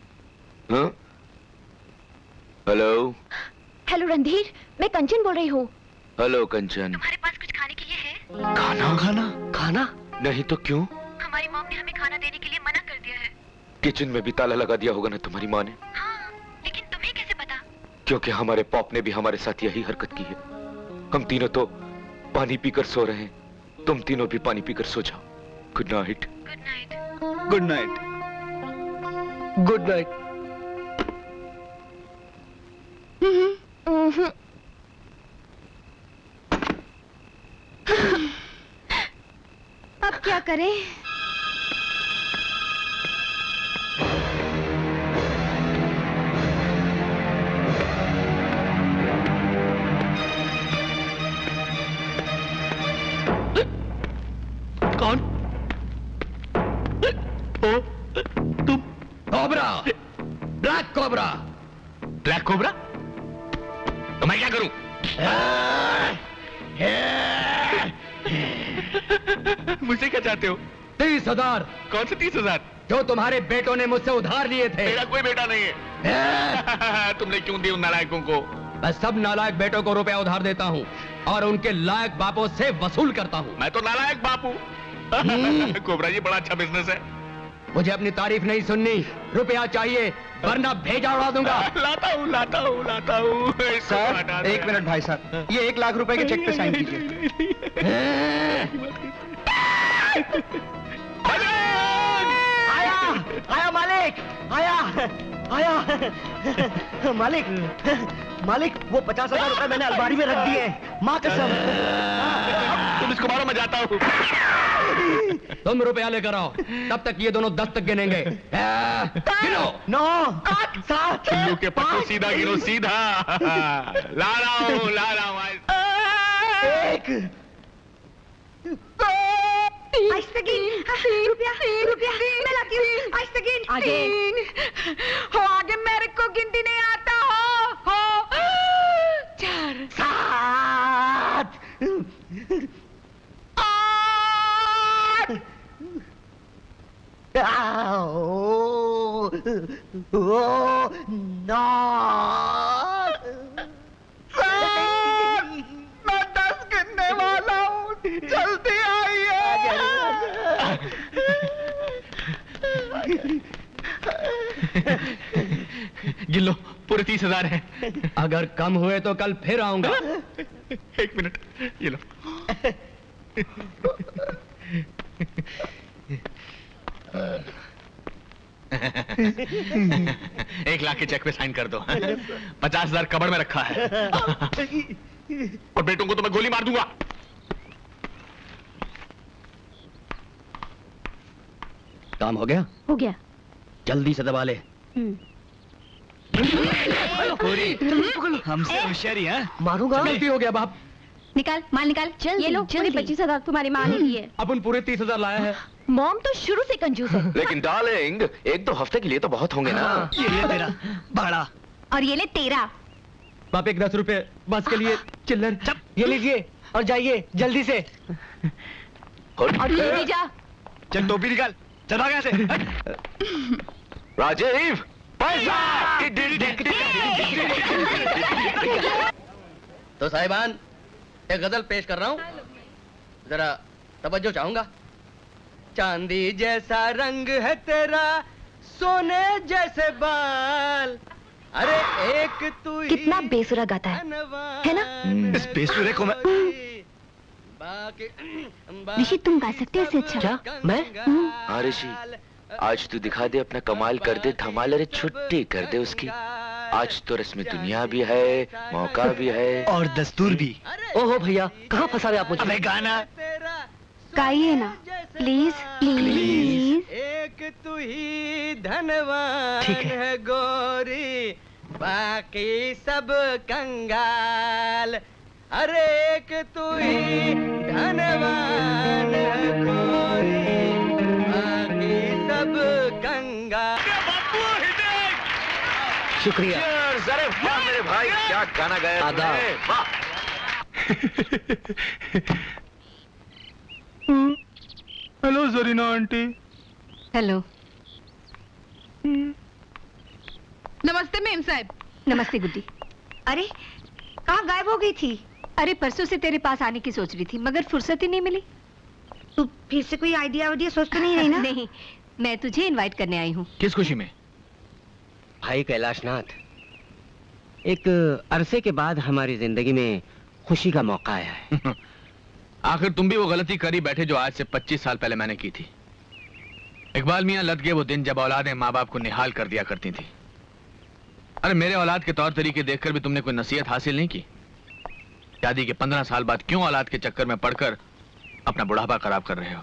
हेलो। हेलो रणधीर, मैं कंचन बोल रही हूँ। हेलो कंचन। तुम्हारे पास कुछ खाने के लिए है? खाना? खाना नहीं तो क्यों? हमारी मॉम ने हमें खाना देने के लिए मना कर दिया है। किचन में भी ताला लगा दिया होगा ना तुम्हारी माँ ने। हाँ, लेकिन तुम्हें कैसे पता? क्योंकि हमारे पॉप ने भी हमारे साथ यही हरकत की है। हम तीनों तो पानी पीकर सो रहे हैं, तुम तीनों भी पानी पीकर सो जाओ। Good night. Good night. Good night. Good night. अब क्या करें? कौन? तुम? Cobra, black cobra. Black cobra? तो मैं क्या करूं? मुझसे क्या चाहते हो? 30,000। कौन से 30,000? जो तुम्हारे बेटों ने मुझसे उधार लिए थे। मेरा कोई बेटा नहीं है। तुमने क्यों दिए उन नालायकों को? मैं सब नालायक बेटों को रुपया उधार देता हूँ और उनके लायक बापों से वसूल करता हूँ। मैं तो नालायक बाप हूँ। कोबरा जी बड़ा अच्छा बिजनेस है। मुझे अपनी तारीफ नहीं सुननी, रुपया चाहिए वरना भेजा उड़ा दूंगा। लाता हूँ। सर 1 मिनट भाई साहब, ये 1 लाख रुपए के चेक पे साइन कीजिए। आया मालिक, आया मालिक वो 50,000 रुपए मैंने अलमारी में रख दिए, माँ कसम। तुम इसको मारो, मैं जाता हूँ। तुम रुपया लेकर आओ, तब तक ये दोनों 10 तक गिनेंगे। गिनो। 9 8 7 उल्लू के पट्टू सीधा गिनो, सीधा। ला रहा हूँ। 1 रुपया मैं लाती हूँ। आगे मेरे को गिनती नहीं आता हो। 4 7 8 9 मैं 10 गिनने वाला हूँ, जल्दी आइए। गिन लो, पूरे 30,000 है। अगर कम हुए तो कल फिर आऊंगा। 1 मिनट, ये लो। 1 लाख के चेक पे साइन कर दो। 50,000 कबड़ में रखा है। और बेटों को तो मैं गोली मार दूंगा। काम हो गया? हो गया। जल्दी से दबा ले। हमसे होशियारी है। मारूंगा। गलती हो गया बाप। निकाल माल निकाल। ये लो, पूरे 25,000 तुम्हारी माँ ने दिए। अपन पूरे 30,000 लाया है। मॉम तो शुरू से कंजूस है। लेकिन डार्लिंग 1-2 हफ्ते के लिए तो बहुत होंगे ना। ये ले तेरा भाड़ा। और ये ले तेरा। बाप 1 10 रुपए बस के लिए चिल्लर। ये लीजिए और जाइए जल्दी से। और ये ले जा। चल टोपी निकाल, चल भाग यहाँ से। राजीव पैसा। तो साहिबान एक गजल पेश कर रहा हूँ, जरा तवज्जो चाहूंगा। चांदी जैसा रंग है तेरा, सोने जैसे बाल, अरे एक तू ही। कितना बेसुरा गाता है ना? इस बेसुरे को मैं। ऋषि तुम गा सकते हो इससे अच्छा? क्या मैं? हाँ ऋषि, आज तू दिखा दे अपना कमाल, कर दे धमाल। अरे छुट्टी कर दे उसकी। आज तो रस्म दुनिया भी है, मौका भी है और दस्तूर भी। ओहो भैया, कहाँ फंसा रहे आप मुझे? अबे गाना गाइए ना प्लीज प्लीज। एक तू ही धनवान है गोरी, बाकी सब कंगाल। अरे एक तू ही धनवान है गोरी, बाकी सब कंगाल। शुक्रिया। अरे वाह मेरे भाई, क्या गाना गाया तुमने, वाह। Hello Zarina aunty. हेलो। नमस्ते मेम साहब। नमस्ते गुड्डी। अरे कहाँ गायब हो गई थी? अरे परसों से तेरे पास आने की सोच रही थी, मगर फुर्सत ही नहीं मिली। तू फिर से कोई आइडिया सोच तो नहीं रही ना? नहीं, मैं तुझे इनवाइट करने आई हूँ। किस खुशी में? भाई कैलाशनाथ, एक अरसे के बाद हमारी जिंदगी में खुशी का मौका आया है। आखिर तुम भी वो गलती करी बैठे जो आज से 25 साल पहले मैंने की थी। इकबाल मियां लद गए वो दिन जब औलादें माँ बाप को निहाल कर दिया करती थी। अरे मेरे औलाद के तौर तरीके देखकर भी तुमने कोई नसीहत हासिल नहीं की। शादी के 15 साल बाद क्यों औलाद के चक्कर में पड़कर अपना बुढ़ापा खराब कर रहे हो?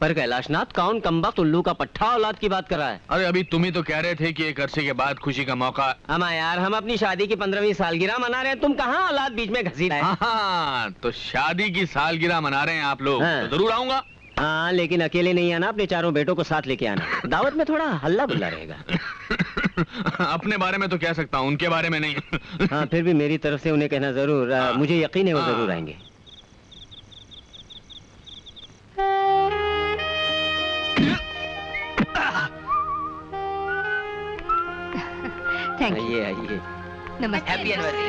पर कैलाशनाथ, कौन कमबख्त उल्लू का पट्टा औलाद की बात कर रहा है? अरे अभी तुम ही तो कह रहे थे कि एक अरसे के बाद खुशी का मौका। यार, हम अपनी शादी की 15वीं सालगिरह मना रहे हैं, तुम कहाँ औलाद बीच में घसीट है? हाँ, तो शादी की सालगिरह मना रहे हैं आप लोग। तो जरूर आऊंगा। हाँ, लेकिन अकेले नहीं आना, अपने चारों बेटों को साथ लेके आना। दावत में थोड़ा हल्ला बुल्ला रहेगा। अपने बारे में तो कह सकता हूँ, उनके बारे में नहीं। हाँ, फिर भी मेरी तरफ से उन्हें कहना जरूर। मुझे यकीन है वो जरूर आएंगे। आइए आइए। नमस्ते। Happy anniversary.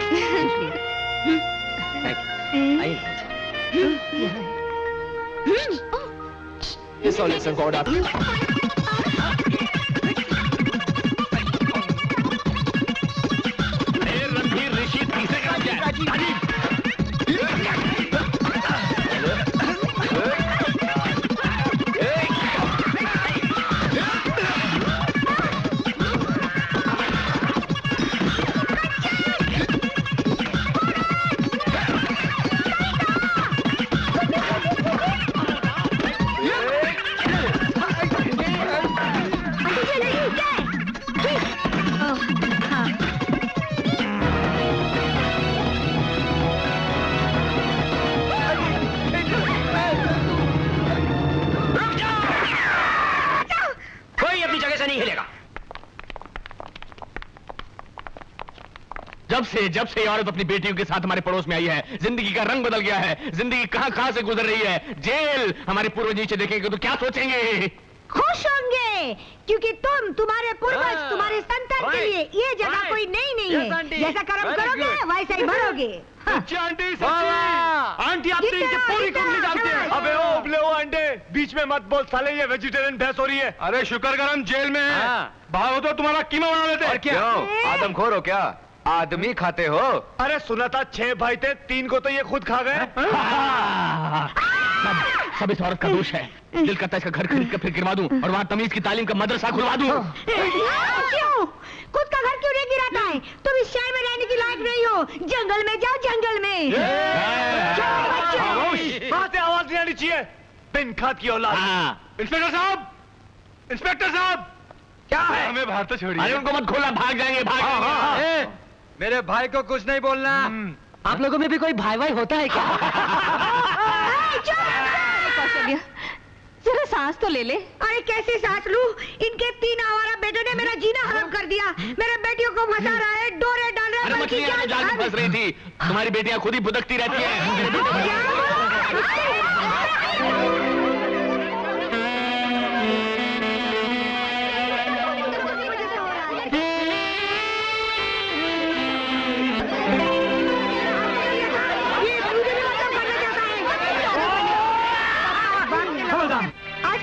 आइए। It's all listen God up. Randhir ऋषि तीसरे ग्राम क्या है? जब से ये औरत अपनी बेटियों के साथ हमारे पड़ोस में आई है, जिंदगी का रंग बदल गया है। जिंदगी कहां से गुजर रही है। जेल हमारे पूर्वज नीचे देखेंगे तो क्या सोचेंगे? खुश होंगे, क्योंकि तुम्हारे पूर्वज, तुम्हारे संतान के लिए ये जगह कोई नई नहीं है। जैसा कर्म करोगे वैसा ही भरोगे। आंटी आप तो इनकी पूरी कुंडली जानते हैं। अबे ओ उबले हो अंडे, बीच में मत बोल साले, ये वेजिटेरियन बहस हो रही है। अरे शुक्र कर हम जेल में हैं। भागो तो तुम्हारा कीमा बना लेते। और क्या आदमखोर हो क्या? आदमी खाते हो? अरे सुना था 6 भाई थे, 3 को तो ये खुद खा गए। सब इस औरत का दोष है। दिल करता है इसका घर खरीद कर फिर गिरवा दूं और वहाँ तमीज की तालीम का मदरसा खुलवा दूं। क्यों? खुद का घर क्यों नहीं गिराता है? तुम इस शहर में रहने की लायक नहीं हो। जंगल में जाओ, जंगल में। वहाँ से आवाज नहीं आनी चाहिए। बिन खाद की औलाद। इंस्पेक्टर साहब, इंस्पेक्टर साहब, क्या है? हमें बाहर तो छोड़िए। अरे उनको मत खोलना, भाग जाएंगे। भाग। मेरे भाई को कुछ नहीं बोलना। आप लोगों में भी कोई भाई भाई होता है क्या? कौशल्या, जरा सांस तो ले ले। अरे कैसे सांस लूं? इनके 3 आवारा बेटों ने मेरा जीना हराम कर दिया। मेरे बेटियों को फंसा रहा है, डोरे डाल रहा है। अरे मछलियां तो जाल में फंस रही थी। तुम्हारी बेटियां खुद ही भुदकती रहती हैं।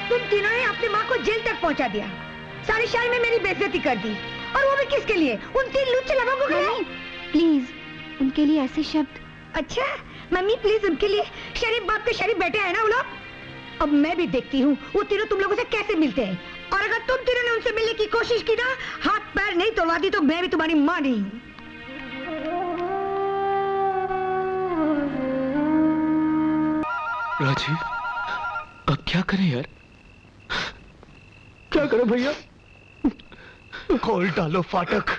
तुम तीनों ने अपनी माँ को जेल तक पहुँचा दिया, सारे शहर में मेरी बेइज्जती कर दी, और वो भी किसके लिए? उन 3 लुच्चे लोगों के लिए। प्लीज उनके लिए ऐसे शब्द। अच्छा मम्मी प्लीज, उनके लिए शरीफ बाप के शरीफ बेटे हैं ना वो लोग। अब मैं भी देखती हूँ वो तीनों तुम लोगों से कैसे मिलते हैं, और अगर तुम तीनों ने उनसे मिलने की कोशिश की ना, हाथ पैर नहीं तोड़वा दी तो मैं भी तुम्हारी माँ नहीं। राजीव, अब क्या करें यार? क्या करें भैया? खोल डालो फाटक,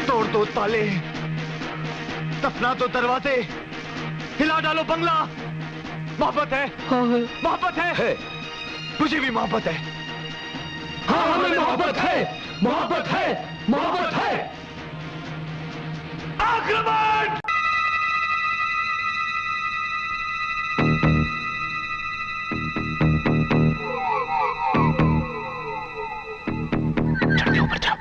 तोड़ दो ताले, दफना दो दरवाजे, हिला डालो बंगला। मोहब्बत है, मोहब्बत है, मुझे भी मोहब्बत है। हाँ हमें मोहब्बत है, मोहब्बत है, मोहब्बत है। आक्रमण! ऊपर जाओ।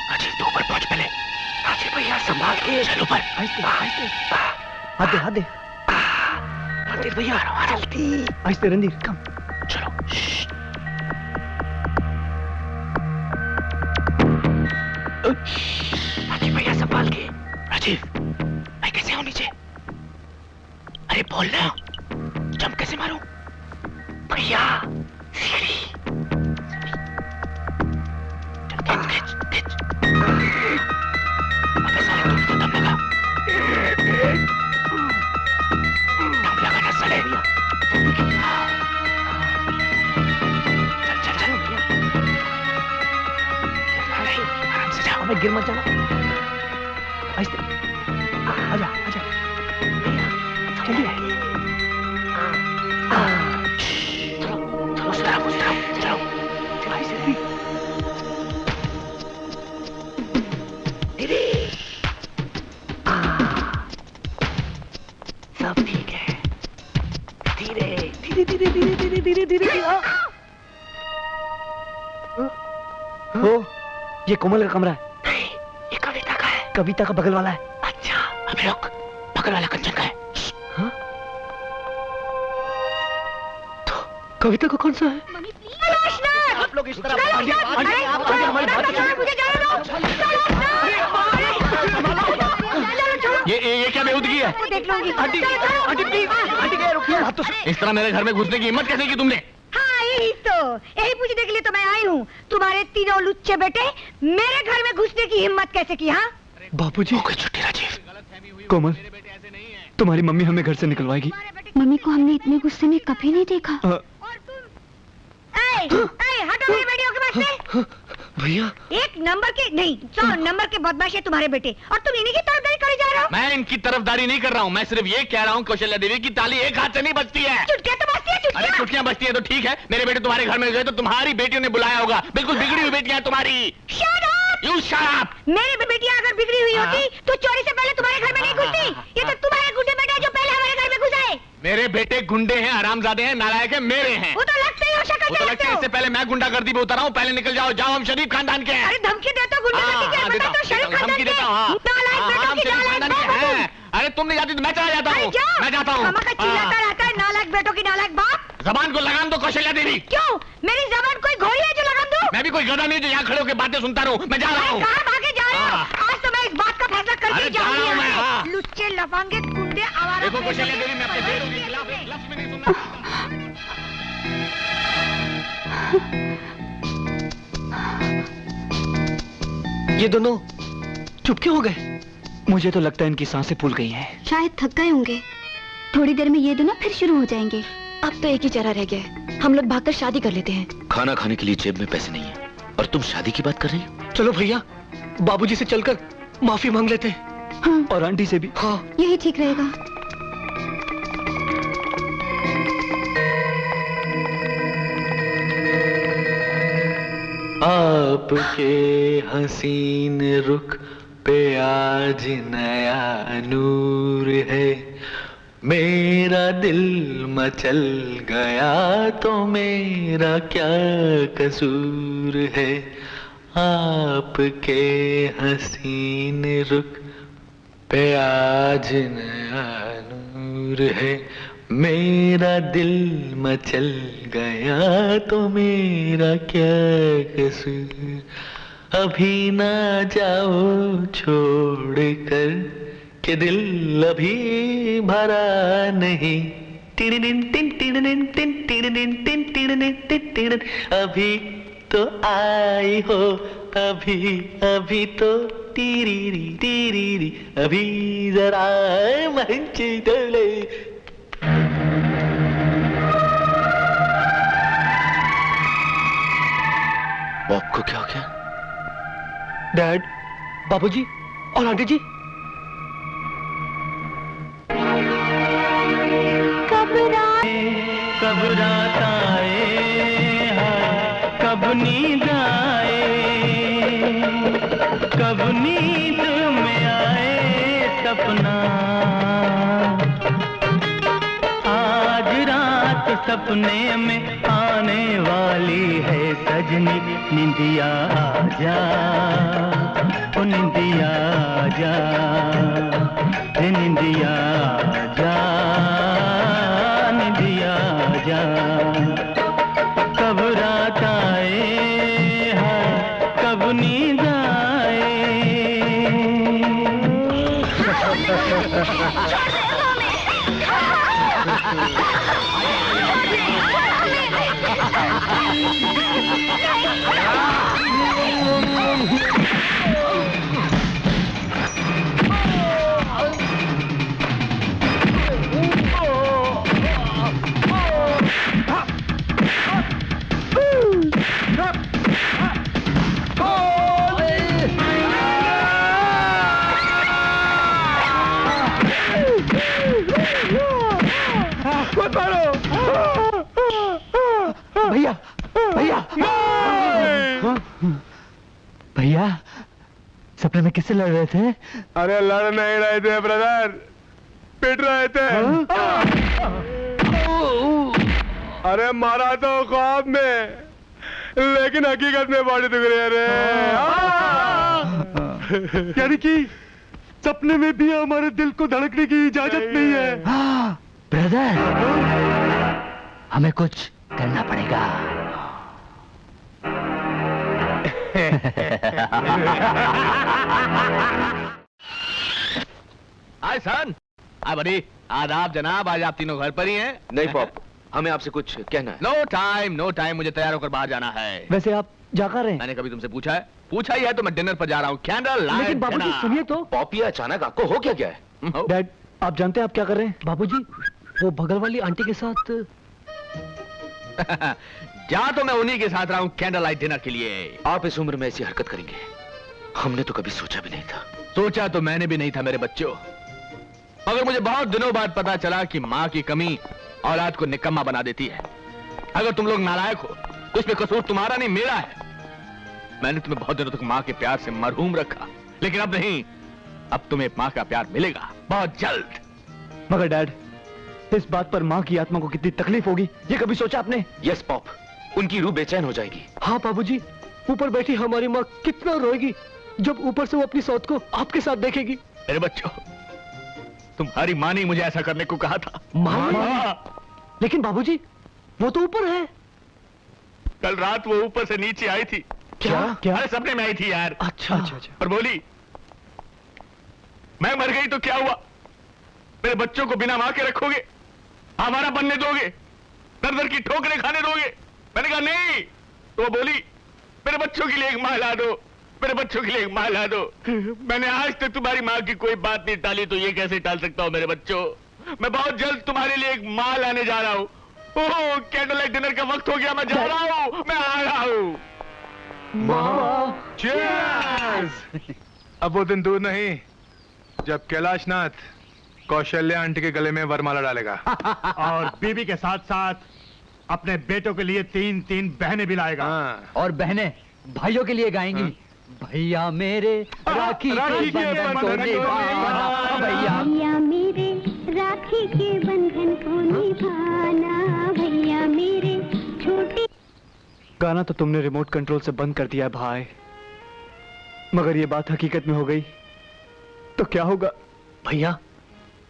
राजीव तो ऊपर पहुंच पहले। राजीव भैया संभाल के चल ऊपर। हाथ दे रणधीर भैया जल्दी। आहिस्ते रणधीर, कम चलो। राजीव भैया संभाल के। राजीव मैं कैसे आऊं नीचे? अरे बोल ना, जंप कैसे मारूं? भैया सीढ़ी। खिच। अबे साले तुम तो दम लगा। दम लगा ना साले। चल भैया। आराम से जाओ। अबे गिर मत जाना। आहिस्ते। आजा। भैया जल्दी। चलो। सब ठीक है। धीरे। हो, ये कोमल का कमरा है। नहीं, ये कविता का है। कविता का बगल वाला है। अच्छा, अबे रुक, बगल वाला कंचन का है। हाँ? कविता का कौन सा है? आप लोग इस तरह आंटी, आप हमारी बात तो ये क्या बेहूदगी है? आंटी, आंटी प्लीज, आंटी क्या रुकिए, आप तो इस तरह मेरे घर में घुसने की हिम्मत कैसे की तुमने? हाँ यही पूछने के लिए तो मैं आई हूँ। तुम्हारे तीनों लुच्चे बेटे मेरे घर में घुसने की हिम्मत कैसे की? हाँ बापूजी, छुट्टी राजीव। कोमल, तुम्हारी मम्मी हमें घर से निकलवाएगी। मम्मी को हमने इतने गुस्से में कभी नहीं देखा। हटो मेरे बेटियों के पास से। भैया, 1 नंबर के नहीं 100 नंबर के बदमाश है तुम्हारे बेटे, और तुम इन्हीं की तरफदारी करे जा रहे हो। मैं इनकी तरफदारी नहीं कर रहा हूँ, मैं सिर्फ ये कह रहा हूँ कौशल्या देवी की ताली एक हाथ से नहीं बजती है। चुटकियां तो बजती है, अरे चुटकियां बजती है तो ठीक है, मेरे बेटे तुम्हारे घर में गए तो तुम्हारी बेटियों ने बुलाया होगा। बिल्कुल बिगड़ी हुई बेटियां तुम्हारी। You shut up! मेरी बेटियां अगर बिगड़ी हुई होती तो चोरी से पहले तुम्हारे घर में नहीं घुसती। ये तो तुम्हारे गुंडे बेटे हैं जो पहले हमारे घर में घुस आए। मेरे बेटे गुंडे हैं, हरामजादे हैं, नालायक हैं, मेरे हैं। वो तो लगता ही हो, शक्ल वो तो लगता है इससे पहले मैं गुंडागर्दी में उतर हूँ। पहले निकल जाओ, जाओ, हम शरीफ खानदान के हैं। अरे धमकी देते हो गुंडागर्दी के? मैं तो शरीफ खानदान धमकी देता हूँ। हम शरीफ खानदान के हैं। अरे तुम नहीं जाती तो मैं चला जाता हूँ। मैं जाता हूँ। चिल्लाता रहता है नालायक बेटों की नालायक बाप। जबान को लगाम दो कौशल्या देवी। क्यों? मेरी जबान कोई घोड़ी है जो लगाम दूं? मैं भी कोई गधा नहीं जो यहाँ खड़े होकर बातें सुनता रहूं। मैं जा रहा हूँ। कहाँ भागे जा रहे हो? आज तो मैं इस बात का फैसला करके जाऊंगी। मैं लुच्चे लफंगे गुंडे आवारा। देखो कौशल्या देवी, मैं अपने बेटों के खिलाफ एक लफ्ज़ भी नहीं सुनना। ये दोनों चुप क्यों हो गए? मुझे तो लगता है इनकी सांसें फूल गई हैं। शायद थक गए होंगे। थोड़ी देर में ये दोनों फिर शुरू हो जाएंगे। अब तो एक ही चारा रह गया है, हम लोग भागकर शादी कर लेते हैं। खाना खाने के लिए जेब में पैसे नहीं है और तुम शादी की बात कर रही हो? चलो भैया, बाबूजी से चलकर माफी मांग लेते हैं। हाँ। और आंटी से भी। हाँ, यही ठीक रहेगा। आपके हसीन रुख पे आज नया नूर है, मेरा दिल मचल गया तो मेरा क्या कसूर है। आपके हसीन रुख पे आज नया नूर है, मेरा दिल मचल गया तो मेरा क्या कसूर। अभी ना जाओ छोड़ कर कि दिल अभी भरा नहीं। अभी तो आई हो, अभी अभी तो टीरी टीरी, अभी जरा मंच डोले। बॉब को क्या हो गया? डैड, बाबूजी और आंटी जी। कब रात आए, कब नींद आए, कब नींद में आए सपना। आज रात सपने में आने वाली है सजनी, निंदिया आजा, ओ निंदिया आजा, निंदिया आजा, निंदिया आजा। कब रात आए, कब नींद आए। भैया, भैया, भैया, सपने में किससे लड़ रहे थे? अरे लड़ नहीं रहे थे ब्रदर, पिट रहे थे। अरे मारा तो ख्वाब में, लेकिन हकीकत में बॉडी दुख रही है रे। यानी कि सपने में भी हमारे दिल को धड़कने की इजाजत नहीं है। ब्रदर, हमें कुछ करना पड़ेगा। हाय सन, हाय बड़ी, आदाब जनाब, आज आप तीनों घर पर ही हैं? नहीं पॉप, हमें आपसे कुछ कहना है। नो टाइम, मुझे तैयार होकर बाहर जाना है। वैसे आप जा कर रहे हैं? मैंने कभी तुमसे पूछा है? पूछा ही है तो मैं डिनर पर जा रहा हूँ। Candle light. लेकिन बाबूजी सुनिए तो। पॉपी अचानक आपको हो क्या गया है? डैड, आप जानते हैं आप क्या कर रहे हैं? बाबूजी, वो बगल वाली आंटी के साथ जा तो मैं उन्हीं के साथ रहा हूँ कैंडल लाइट डिनर के लिए। आप इस उम्र में ऐसी हरकत करेंगे, हमने तो कभी सोचा भी नहीं था। सोचा तो मैंने भी नहीं था मेरे बच्चों, मगर मुझे बहुत दिनों बाद पता चला कि माँ की कमी औलाद को निकम्मा बना देती है। अगर तुम लोग नालायक हो तो इसमें कसूर तुम्हारा नहीं मेरा है। मैंने तुम्हें बहुत दिनों तक माँ के प्यार से मरहूम रखा, लेकिन अब नहीं, अब तुम्हें माँ का प्यार मिलेगा बहुत जल्द। मगर डैड, इस बात पर माँ की आत्मा को कितनी तकलीफ होगी, ये कभी सोचा आपने? यस पॉप, उनकी रूह बेचैन हो जाएगी। हाँ बाबूजी, ऊपर बैठी हमारी माँ कितना रोएगी जब ऊपर से वो अपनी सौत को आपके साथ देखेगी। मेरे बच्चों, तुम्हारी माँ ने मुझे ऐसा करने को कहा था। माँ? लेकिन बाबूजी, वो तो ऊपर है। कल रात वो ऊपर से नीचे आई थी। क्या? अरे सपने में आई थी यार। अच्छा। और बोली, मैं मर गई तो क्या हुआ, मेरे बच्चों को बिना मां के रखोगे, हमारा बनने दोगे, दर दर की ठोकरें खाने दोगे? मैंने कहा नहीं। तो वो बोली, मेरे बच्चों के लिए एक मां ला दो, मेरे बच्चों के लिए एक मां ला दो। मैंने आज तक तुम्हारी मां की कोई बात नहीं टाली, तो ये कैसे टाल सकता हूं मेरे बच्चों? मैं बहुत जल्द तुम्हारे लिए एक मां लाने जा रहा हूं। ओह, कैंडल लाइट डिनर का वक्त हो गया, मैं जा रहा हूं, मैं आ रहा हूं। Cheers! अब वो दिन दूर नहीं जब कैलाशनाथ कौशल्या आंटी के गले में वरमाला डालेगा और बीबी के साथ साथ अपने बेटों के लिए 3 बहनें भी लाएगा। और बहनें भाइयों के लिए गाएंगी। भैया मेरे राखी के बंधन को निभाना, भैया मेरे राखी के बंधन को निभाना, भैया मेरे छोटे। गाना तो तुमने रिमोट कंट्रोल से बंद कर दिया भाई, मगर ये बात हकीकत में हो गई तो क्या होगा? भैया,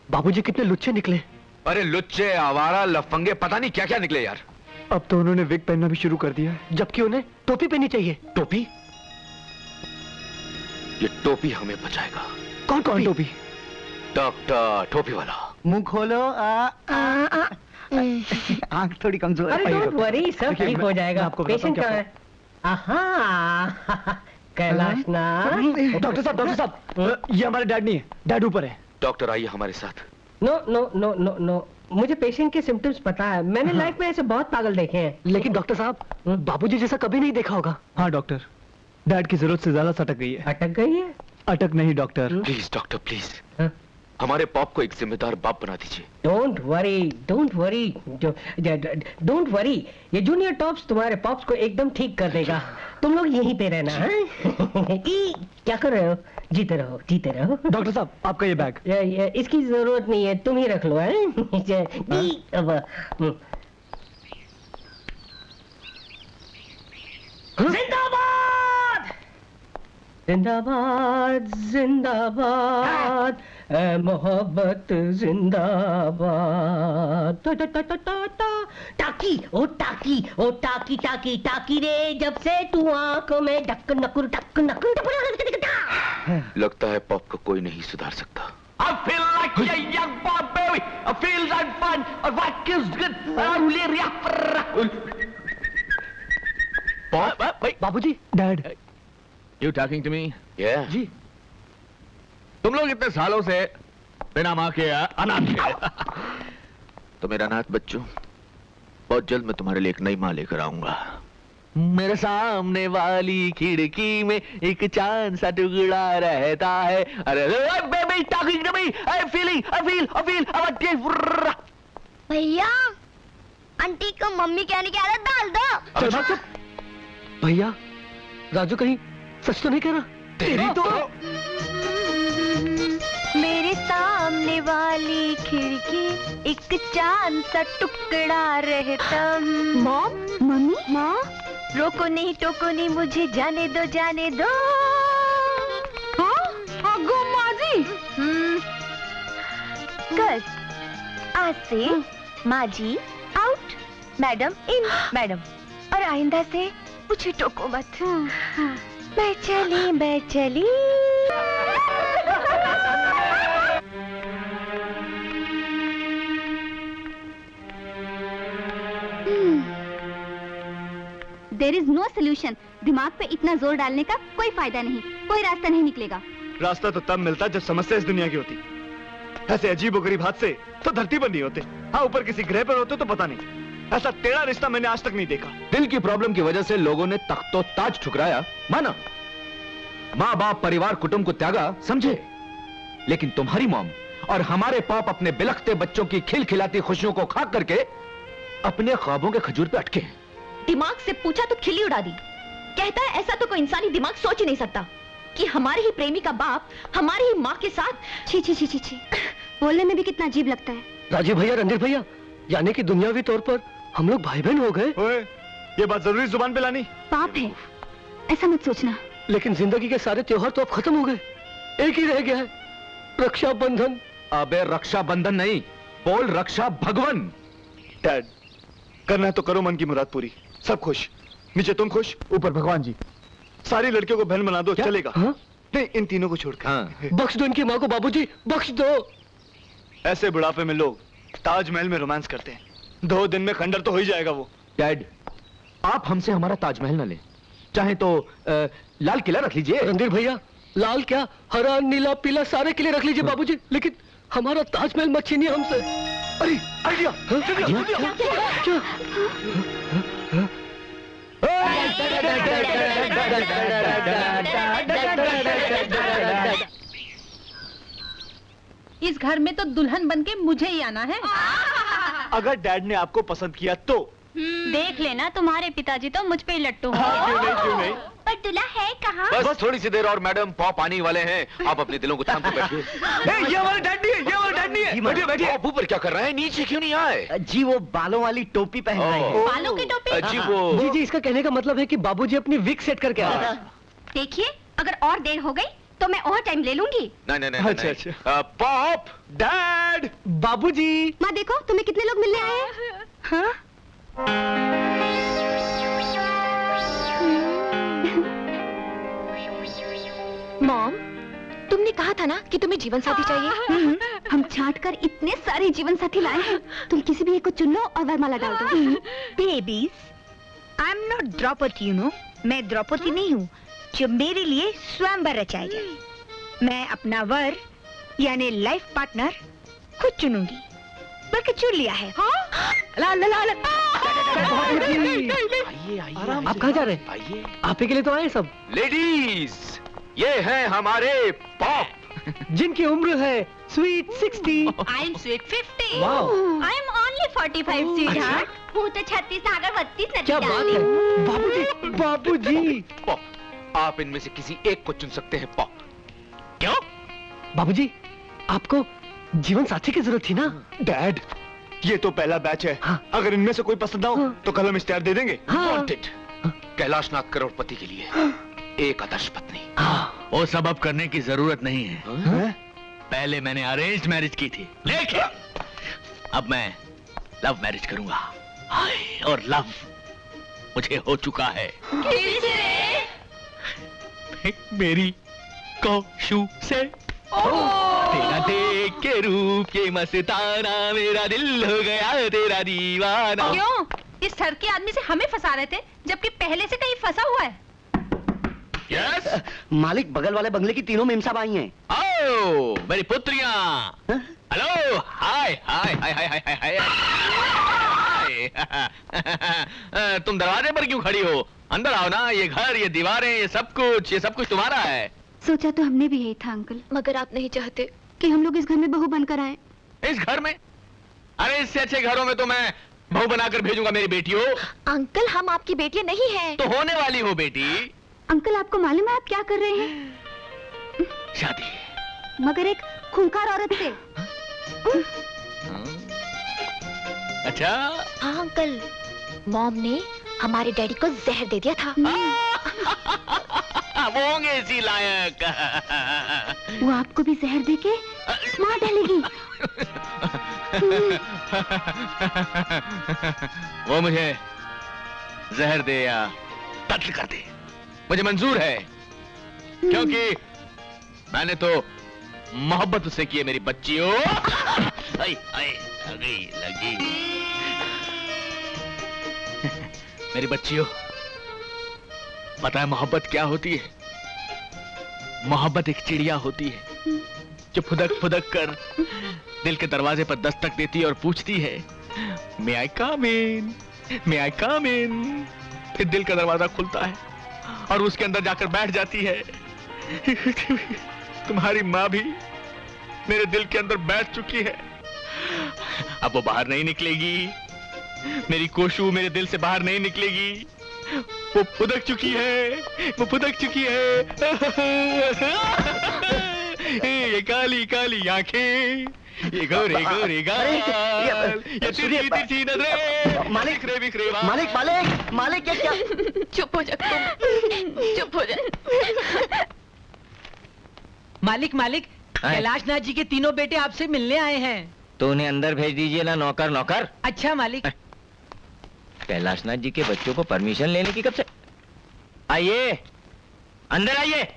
बाबूजी कितने लुच्चे निकले। अरे लुच्चे, आवारा, लफंगे, पता नहीं क्या क्या निकले यार। अब तो उन्होंने विग पहनना भी शुरू कर दिया है, जबकि उन्हें टोपी पहननी चाहिए। टोपी? ये टोपी हमें बचाएगा। कौन टोपी? डॉक्टर टोपी वाला। मुंह खोलो। आंख थोड़ी कमजोर है। अरे डोंट वरी, सब ठीक हो जाएगा। पेशेंट कहाँ है? आहा, कैलाशनाथ। डॉक्टर साहब, ये हमारे डैड नहीं है, डैड ऊपर है। डॉक्टर आइए हमारे साथ। नो, मुझे पेशेंट के सिम्टम्स पता है, मैंने लाइफ में ऐसे बहुत पागल देखे हैं। लेकिन डॉक्टर साहब, बाबूजी जैसा कभी नहीं देखा होगा। हाँ डॉक्टर, डैड की जरूरत से ज्यादा सटक गई है। अटक गई है? अटक नहीं डॉक्टर। प्लीज डॉक्टर प्लीज, हमारे पॉप को एक जिम्मेदार बाप बना दीजिए। डोंट वरी, ये जूनियर टॉप्स तुम्हारे पॉप्स को एकदम ठीक कर देगा। तुम लोग यहीं पे रहना है। क्या कर रहे हो? जीते रहो। डॉक्टर साहब, आपका ये बैग। इसकी जरूरत नहीं है, तुम ही रख लो। जिंदाबाद, जिंदाबाद, मोहब्बत जिंदाबाद। टाकी रे, जब से तू आंखों में डक नकुर। लगता है पॉप को कोई नहीं सुधार सकता। I feel like a young boy, baby. I feel like fun. I like is good. Pop? बाबूजी, dad. You talking to me? Yeah. जी। तुम लोग इतने सालों से बिना माँ के अनाथ थे। तो मेरा अनाथ बच्चों, बहुत जल्द मैं तुम्हारे लिए एक नई माँ लेकर आऊंगा। मेरे सामने वाली खिड़की में एक चांद सा टुकड़ा रहता है। अरे baby talking to me, I feel भैया, आंटी को मम्मी कहने की आदत डाल दो। चुप। भैया, राजू कहीं सच तो नहीं कह रहा? तेरी तो मेरे सामने वाली खिड़की एक चांद सा टुकड़ा रहता। मम्मी, रोको नहीं टोको नहीं, मुझे जाने दो। आगो माजी। कर आज से माजी आउट। मैडम इन मैडम, और आइंदा से मुझे टोको मत। मैं चली। There is no solution. दिमाग पे इतना जोर डालने का कोई फायदा नहीं, कोई रास्ता नहीं निकलेगा। रास्ता तो तब मिलता जब समस्या इस दुनिया की होती। ऐसे अजीबोगरीब हादसे तो धरती पर नहीं होते। हाँ, ऊपर किसी ग्रह पर होते तो पता नहीं। ऐसा टेढ़ा रिश्ता मैंने आज तक नहीं देखा। दिल की प्रॉब्लम की वजह से लोगों ने तख्तो ताज ठुकराया, माना। माँ बाप परिवार कुटुंब को त्यागा, समझे। लेकिन तुम्हारी मॉम और हमारे पाप अपने बिलखते बच्चों की खिलखिलाती खुशियों को खाक करके अपने ख्वाबों के खजूर पे अटके। दिमाग से पूछा तो खिल्ली उड़ा दी। कहता है ऐसा तो कोई इंसानी दिमाग सोच ही नहीं सकता कि हमारे ही प्रेमी का बाप हमारी ही माँ के साथ। छी छी छी छी छी, बोलने में भी कितना अजीब लगता है। राजीव भैया, रणधीर भैया, यानी कि दुनियावी तौर पर हम लोग भाई बहन हो गए। ओए, ये बात जरूरी जुबान पे लानी? पाप है, ऐसा मत सोचना। लेकिन जिंदगी के सारे त्योहार तो अब खत्म हो गए, एक ही रह गया है, रक्षाबंधन। अबे रक्षाबंधन नहीं, बोल रक्षा भगवन। डैड, करना है तो करो मन की मुराद पूरी। सब खुश, नीचे तुम खुश, ऊपर भगवान जी। सारी लड़कियों को बहन बना दो, चलेगा? हाँ? नहीं, इन तीनों को छोड़कर। हाँ। बख्श दो इनकी माँ को बाबूजी, बख्श दो। ऐसे बुढ़ापे में लोग ताजमहल में रोमांस करते हैं, 2 दिन में खंडर तो हो ही जाएगा वो। डैड, आप हमसे हमारा ताजमहल न ले, चाहे तो लाल किला रख लीजिए। रणधीर भैया, लाल क्या, हरा नीला पीला सारे किले रख लीजिए बाबूजी, लेकिन हमारा ताजमहल मत छीनिए हमसे। अरे आइडिया, क्या? इस घर में तो दुल्हन बनके मुझे ही आना है। अगर डैड ने आपको पसंद किया तो देख लेना, तुम्हारे पिताजी तो मुझ पे ही लट्टू हैं। क्यों नहीं? पर दूल्हा है कहाँ? बस थोड़ी सी देर और मैडम, पॉप आने वाले हैं। आप अपने दिलों को थाम के बैठिए। ये वाला डैड नहीं है, ये वाला डैड नहीं है। बैठिए बैठिए। आप ऊपर क्या कर रहे हैं, नीचे क्यों नहीं आए? जी वो बालों वाली टोपी पहन रहे हैं। बालों की टोपी? जी वो जी, इसका कहने का मतलब है कि बाबूजी अपनी विग सेट करके आ रहे हैं। देखिए, अगर और देर हो गई तो मैं और टाइम ले लूंगी। नहीं। अच्छा। पॉप, डैड, बाबूजी। माँ देखो, तुम्हें कितने लोग मिलने आए हैं। हाँ? मॉम, तुमने कहा था ना कि तुम्हें जीवन साथी चाहिए। हम छांट कर इतने सारे जीवन साथी लाए हैं, तुम किसी भी एक को चुन लो और वरमाला डाल दो। Babies, I am not Draupadi, you know. मैं द्रौपदी नहीं हूँ जो मेरे लिए स्वयंवर रचाए जाए। मैं अपना वर यानी लाइफ पार्टनर खुद चुनूंगी, बल्कि चुन लिया है। ला ला ला ला। आप कहाँ जा रहे हैं? आइए। आप ही के लिए तो आए सब। लेडीज, ये हैं हमारे पॉप, जिनकी उम्र है sweet 60। I am sweet 50। Wow. I am only 45 sweetheart. वो तो 36 आकर 32 नदी क्या बात है बाबूजी, बाबूजी। पॉप, आप इनमें से किसी एक को चुन सकते हैं। पॉप, क्यों? बाबूजी, आपको जीवन साथी की जरूरत थी ना? डैड, ये तो पहला बैच है। हाँ। अगर इनमें से कोई पसंद ना हो तो कल हम इश्तेहार दे देंगे। वांटेड, कैलाशनाथ करोड़पति के लिए एक आदर्श पत्नी। वो सब अब करने की जरूरत नहीं है। पहले मैंने अरेंज्ड मैरिज की थी, लेकिन अब मैं लव मैरिज करूंगा। हाय, और लव मुझे हो चुका है। मेरी कौशु से तेरा देख के रूप के मस्ताना, मेरा दिल हो गया तेरा दीवाना। क्यों? इस सर के आदमी से हमें फंसा रहे थे, जबकि पहले से कहीं फंसा हुआ है। यस मालिक, बगल वाले बंगले की तीनों मेम साहब आई हैं। आओ मेरी पुत्रियां। हेलो, हाय हाय हाय हाय हाय हाय हाय। तुम दरवाजे पर क्यों खड़ी हो? अंदर आओ ना। ये घर, ये दीवारें, ये सब कुछ तुम्हारा है। सोचा तो हमने भी यही था अंकल, मगर आप नहीं चाहते कि हम लोग इस घर में बहू बनकर आए। इस घर में? अरे इससे अच्छे घरों में तो मैं बहू बनाकर भेजूंगा मेरी बेटियों। अंकल, हम आपकी बेटियां नहीं हैं। तो होने वाली हो बेटी। अंकल, आपको मालूम है आप क्या कर रहे हैं? शादी, मगर एक खूंखार औरत से। अच्छा? हाँ अंकल, मॉम ने हमारे डैडी को जहर दे दिया था। वो होंगे इसी लायक। वो आपको भी जहर देके मार डालेगी। वो मुझे जहर दे या कत्ल कर दे, मुझे मंजूर है, क्योंकि मैंने तो मोहब्बत उससे की है मेरी बच्चियों। लगी मेरी बच्चियों, पता है मोहब्बत क्या होती है? मोहब्बत एक चिड़िया होती है जो फुदक फुदक कर दिल के दरवाजे पर दस्तक देती है और पूछती है, मे आई कम इन, मे आई कम इन। फिर दिल का दरवाजा खुलता है और उसके अंदर जाकर बैठ जाती है। तुम्हारी माँ भी मेरे दिल के अंदर बैठ चुकी है, अब वो बाहर नहीं निकलेगी। मेरी कोशू मेरे दिल से बाहर नहीं निकलेगी, वो फुदक चुकी है, वो फुदक चुकी है। ये काली काली आंखें, ये गोरे गोरे गाल, ये तिरछी तिरछी नजरें। मालिक मालिक मालिक मालिक क्या? चुप हो जा तुम, चुप हो जा। मालिक मालिक, कैलाशनाथ जी के तीनों बेटे आपसे मिलने आए हैं। तो उन्हें अंदर भेज दीजिए ना नौकर नौकर। अच्छा मालिक। कैलाशनाथ जी के बच्चों को परमिशन लेने की कब से? आइए अंदर आइए।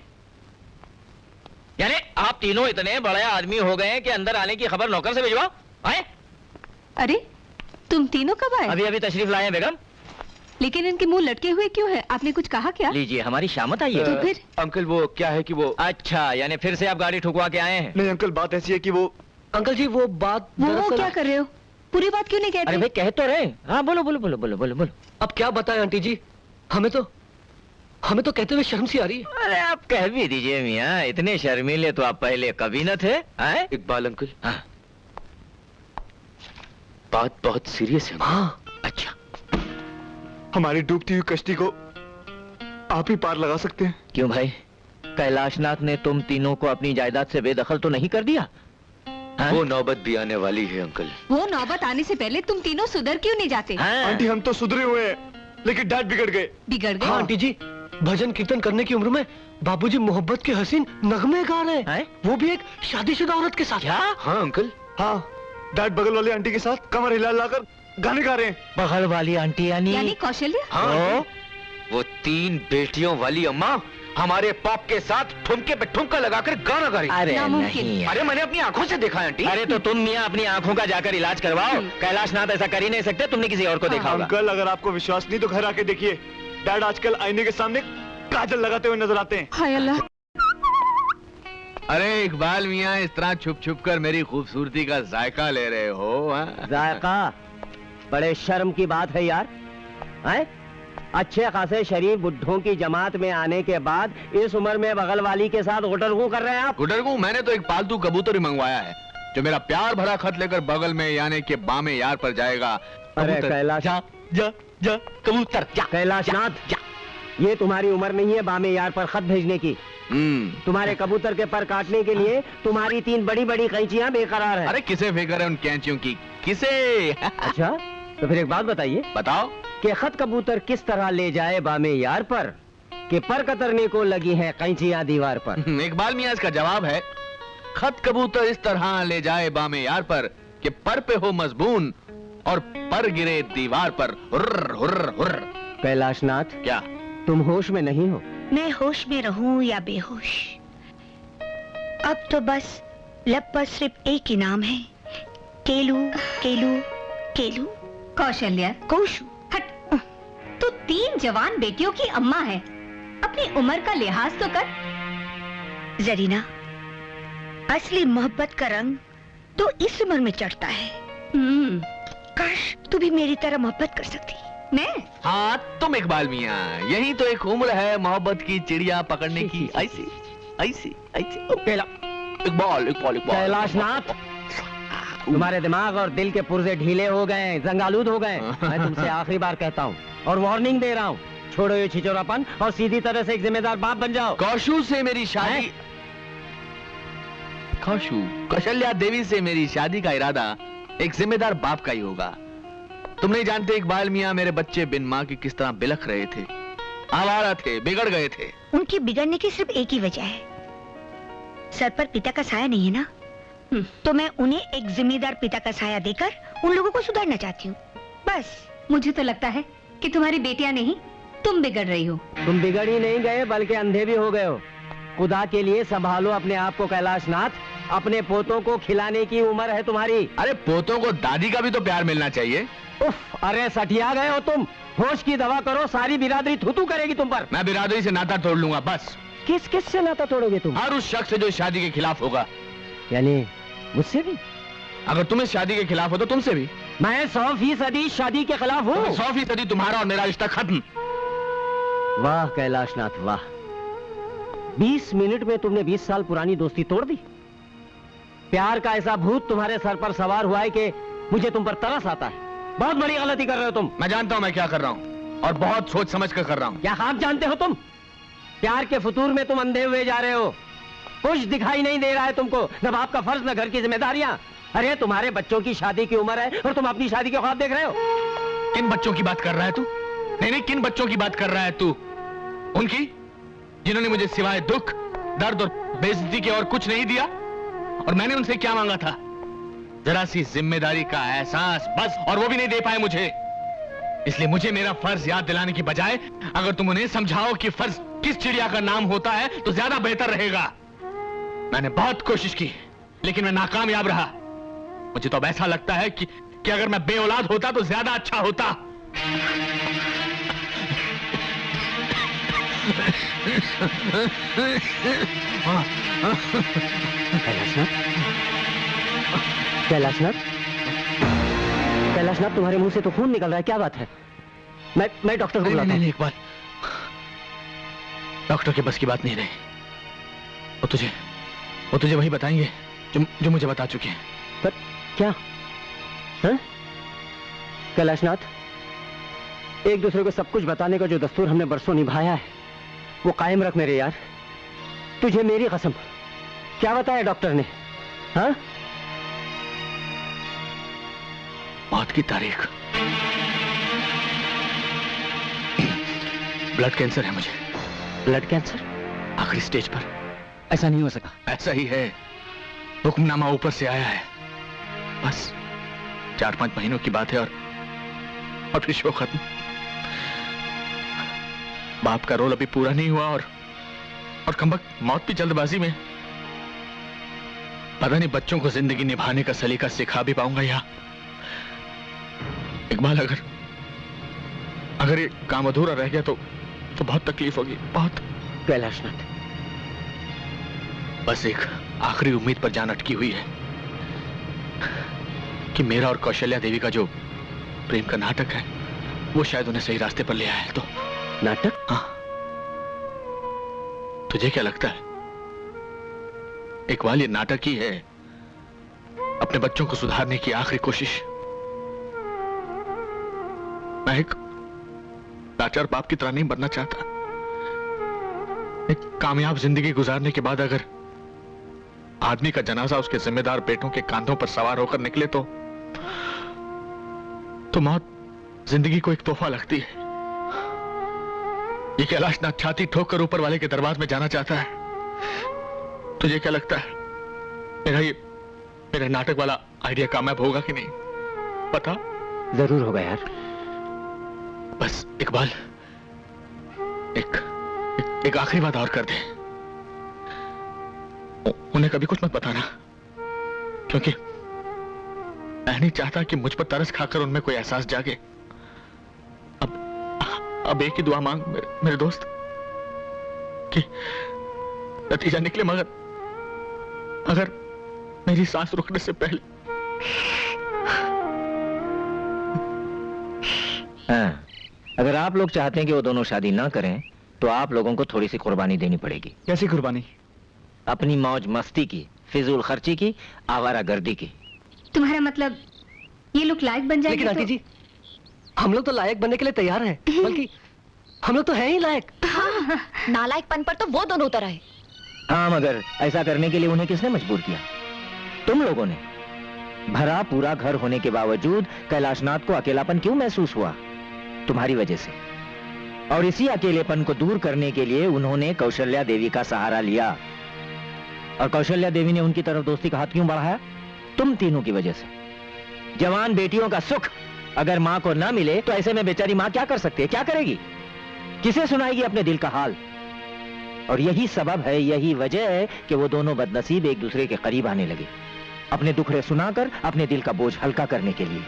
यानी आप तीनों इतने बड़े आदमी हो गए हैं कि अंदर आने की खबर नौकर से भिजवाओ। आए? अरे तुम तीनों कब आए? अभी अभी तशरीफ लाए हैं बेगम। लेकिन इनके मुंह लटके हुए क्यों है? आपने कुछ कहा क्या? लीजिए हमारी शामत आई है। तो फिर? अंकल वो क्या है कि वो। अच्छा, यानी फिर से आप गाड़ी ठुकवा के आए हैं? नहीं अंकल, बात ऐसी है कि वो। अंकल जी वो बात वो क्या कर रहे हो? पूरी बात क्यों नहीं कहते? अरे भाई कह तो रहे। हाँ बोलो बोलो बोलो बोलो बोलो बोलो। अब क्या बताएं आंटी जी, हमें तो कहते हुए शर्म सी आ रही है। अरे आप कह भी दीजिए मियाँ, इतने शर्मीले तो आप पहले कभी न थे। इकबाल अंकल। हाँ। बात बहुत सीरियस है। हाँ। अच्छा, हमारी डूबती हुई कश्ती को आप ही पार लगा सकते हैं। क्यों भाई, कैलाशनाथ ने तुम तीनों को अपनी जायदाद से बेदखल तो नहीं कर दिया? हाँ? वो नौबत भी आने वाली है अंकल। वो नौबत आने से पहले तुम तीनों सुधर क्यों नहीं जाते? हाँ? आंटी हम तो सुधरे हुए हैं, लेकिन डैड बिगड़ गए। बिगड़ गए? हाँ आंटी जी, भजन कीर्तन करने की उम्र में बाबूजी मोहब्बत के हसीन नगमे गा रहे हैं, वो भी एक शादीशुदा औरत के साथ। हाँ अंकल। हाँ, डैड बगल वाली आंटी के साथ कमर हिला लाकर गाने गा रहे हैं। बगल वाली आंटी यानी कौशल्या? हाँ, वो 3 बेटियों वाली अम्मा हमारे पॉप के साथ ठुमके पे ठुमका लगाकर गाना गा रही। अरे नहीं, अरे मैंने अपनी आंखों से देखा आंटी। अरे तो तुम मियाँ अपनी आंखों का जाकर इलाज करवाओ। कैलाशनाथ ऐसा कर ही नहीं सकते, तुमने किसी और को देखा होगा। अंकल अगर आपको विश्वास नहीं तो घर आके देखिए, डैड आजकल आईने के सामने काजल लगाते हुए नजर आते हैं। हाय अल्लाह। अरे इकबाल मियाँ, इस तरह छुप छुप कर मेरी खूबसूरती का जायका ले रहे हो? जायका? बड़े शर्म की बात है यार। हैं? अच्छे खासे शरीफ बुड्ढों की जमात में आने के बाद इस उम्र में बगल वाली के साथ गुटरगू कर रहे हैं आप? गुटरगू? मैंने तो एक पालतू कबूतर ही मंगवाया है जो मेरा प्यार भरा खत लेकर बगल में यानी के बामे यार पर जाएगा। अरे कैलाश, जा जा जा कबूतर जा। कैलाशनाथ, ये तुम्हारी उम्र नहीं है बामे यार पर खत भेजने की। तुम्हारे कबूतर के पर काटने के लिए तुम्हारी 3 बड़ी बड़ी कैंचियां बेकरार हैं। अरे किसे फिक्र है उन कैंचियों की, किसे? अच्छा तो फिर एक बात बताइए। बताओ। कि खत कबूतर किस तरह ले जाए बामे यार पर कि पर कतरने को लगी है कैंचियां दीवार पर? इकबाल मियाँ इसका जवाब है, खत कबूतर इस तरह ले जाए बामे यार पर कि पर पे हो मजबून और पर गिरे दीवार पर। हुर्र हुर्र हुर्र। कैलाशनाथ, क्या तुम होश में नहीं हो? मैं होश में रहूं या बेहोश, अब तो बस लब पर सिर्फ एक ही नाम है, केलू केलू केलू। कौशल्या, कोशू। हट। तू 3 जवान बेटियों की अम्मा है, अपनी उम्र का लिहाज तो कर। जरीना, असली मोहब्बत का रंग तो इस उम्र में चढ़ता है। काश तू भी मेरी तरह मोहब्बत कर सकती। मैं? हाँ तुम इकबाल मियाँ, यही तो एक उम्र है मोहब्बत की चिड़िया पकड़ने की। ऐसी ऐसी ऐसी। इकबाल इकबाल इकबाल। कैलाशनाथ, तुम्हारे दिमाग और दिल के पुर्जे ढीले हो गए, जंगालूद हो गए। मैं तुमसे आखिरी बार कहता हूँ और वार्निंग दे रहा हूँ, छोड़ो ये छिचोरापन और सीधी तरह से एक जिम्मेदार बाप बन जाओ। कौशू से मेरी शादी, कौशल्या देवी से मेरी शादी का इरादा एक जिम्मेदार बाप का ही होगा। तुम नहीं जानते इकबाल मियाँ, मेरे बच्चे बिन माँ के किस तरह बिलख रहे थे। आवारा थे, बिगड़ गए थे। उनकी बिगड़ने की सिर्फ एक ही वजह है, सर पर पिता का साया नहीं है ना। तो मैं उन्हें एक जिम्मेदार पिता का साया देकर उन लोगों को सुधारना चाहती हूँ, बस। मुझे तो लगता है कि तुम्हारी बेटियां नहीं, तुम बिगड़ रही हो। तुम बिगड़ ही नहीं गए बल्कि अंधे भी हो गए हो। खुदा के लिए संभालो अपने आप को कैलाशनाथ, अपने पोतों को खिलाने की उम्र है तुम्हारी। अरे पोतों को दादी का भी तो प्यार मिलना चाहिए। उफ, अरे सठिया गए हो तुम। होश की दवा करो, सारी बिरादरी थूथू करेगी तुम पर। मैं बिरादरी से नाता तोड़ लूंगा, बस। किस से नाता तोड़ोगे तुम? हर उस शख्स से जो शादी के खिलाफ होगा। यानी मुझसे भी? अगर तुम इस शादी के खिलाफ हो तो तुमसे भी। मैं 100% शादी के खिलाफ हूँ। 100% तुम्हारा और मेरा रिश्ता खत्म। वाह कैलाशनाथ वाह, 20 मिनट में तुमने 20 साल पुरानी दोस्ती तोड़ दी। प्यार का ऐसा भूत तुम्हारे सर पर सवार हुआ है कि मुझे तुम पर तरस आता है। बहुत बड़ी गलती कर रहे हो तुम। मैं जानता हूं मैं क्या कर रहा हूं और बहुत सोच समझ कर रहा हूं। क्या आप जानते हो तुम? प्यार के फतूर में तुम अंधे हुए जा रहे हो। कुछ दिखाई नहीं दे रहा है तुमको, न बाप का फर्ज न घर की जिम्मेदारियां। अरे तुम्हारे बच्चों की शादी की उम्र है और तुम अपनी शादी के ख्वाब देख रहे हो। किन बच्चों की बात कर रहा है तू? नहीं, किन बच्चों की बात कर रहा है तू? उनकी जिन्होंने मुझे सिवाय दुख, दर्द और बेइज्जती के और कुछ नहीं दिया। और मैंने उनसे क्या मांगा था? जरा सी जिम्मेदारी का एहसास, बस। और वो भी नहीं दे पाए मुझे। इसलिए मुझे मेरा फर्ज याद दिलाने की बजाय अगर तुम उन्हें समझाओ कि फर्ज किस चिड़िया का नाम होता है तो ज्यादा बेहतर रहेगा। मैंने बहुत कोशिश की लेकिन मैं नाकामयाब रहा। मुझे तो अब ऐसा लगता है कि अगर मैं बेऔलाद होता तो ज्यादा अच्छा होता। कैलाशनाथ, कैलाशनाथ तुम्हारे मुंह से तो खून निकल रहा है, क्या बात है? मैं डॉक्टर को बुलाता हूं। इकबाल, डॉक्टर के बस की बात नहीं रही। वो तुझे वही बताएंगे जो मुझे बता चुके हैं। पर क्या? हाँ? कैलाशनाथ, एक दूसरे को सब कुछ बताने का जो दस्तूर हमने बरसों निभाया है वो कायम रख मेरे यार। तुझे मेरी कसम। क्या बताया डॉक्टर ने? हाँ? मौत की तारीख। ब्लड कैंसर है मुझे। Blood cancer? आखिरी स्टेज पर। ऐसा नहीं हो सका। ऐसा ही है, हुक्मनामा ऊपर से आया है। बस 4-5 महीनों की बात है और फिर शो खत्म। बाप का रोल अभी पूरा नहीं हुआ और कमबख्त मौत भी जल्दबाजी में। पता नहीं बच्चों को जिंदगी निभाने का सलीका सिखा भी पाऊंगा या। इकबाल, अगर ये काम अधूरा रह गया तो बहुत तकलीफ होगी, बहुत। कैलाशनाथ, बस एक आखिरी उम्मीद पर जान अटकी हुई है कि मेरा और कौशल्या देवी का जो प्रेम का नाटक है वो शायद उन्हें सही रास्ते पर ले आया है। तो नाटक? हाँ। तुझे क्या लगता है इकबाल, ये नाटक ही है, अपने बच्चों को सुधारने की आखिरी कोशिश। मैं एक लाचार बाप की तरह नहीं बनना चाहता। एक कामयाब जिंदगी गुजारने के बाद अगर आदमी का जनाजा उसके जिम्मेदार बेटों के कांधों पर सवार होकर निकले तो मौत जिंदगी को एक तोहफा लगती है। ये कैलाशनाथ छाती ठोक कर ऊपर वाले के दरबार में जाना चाहता है। तुझे क्या लगता है मेरा नाटक वाला आइडिया कामयाब होगा कि नहीं? पता? जरूर होगा यार। बस इकबाल, एक आखिरी बात और कर दे। उन्हें कभी कुछ मत बताना, क्योंकि मैं नहीं चाहता कि मुझ पर तरस खाकर उनमें कोई एहसास जागे। अब एक ही दुआ मांग मेरे दोस्त कि नतीजा निकले, मगर अगर मेरी सांस रुकने से पहले। हाँ, अगर आप लोग चाहते हैं कि वो दोनों शादी ना करें तो आप लोगों को थोड़ी सी कुर्बानी देनी पड़ेगी। कैसी कुर्बानी? अपनी मौज मस्ती की, फिजूल खर्ची की, आवारा गर्दी की। तुम्हारा मतलब ये लोग लायक बन जाएंगे? लेकिन आंटी जी, हम लोग तो लायक बनने के लिए तैयार हैं, बल्कि हम लोग तो हैं ही लायक। हाँ, नालायकपन पर तो वो दोनों उतर आए। हाँ, मगर ऐसा करने के लिए उन्हें किसने मजबूर किया? तुम लोगों ने। भरा पूरा घर होने के बावजूद कैलाशनाथ को अकेलापन क्यों महसूस हुआ? तुम्हारी वजह से। और इसी अकेलेपन को दूर करने के लिए उन्होंने कौशल्या देवी का सहारा लिया। और कौशल्या देवी ने उनकी तरफ दोस्ती का हाथ क्यों बढ़ाया? तुम तीनों की वजह से। जवान बेटियों का सुख अगर माँ को ना मिले तो ऐसे में बेचारी माँ क्या कर सकती है? क्या करेगी? किसे सुनाएगी अपने दिल का हाल? और यही सबब है, यही वजह है कि वो दोनों बदनसीब एक दूसरे के करीब आने लगे, अपने दुखड़े सुनाकर अपने दिल का बोझ हल्का करने के लिए।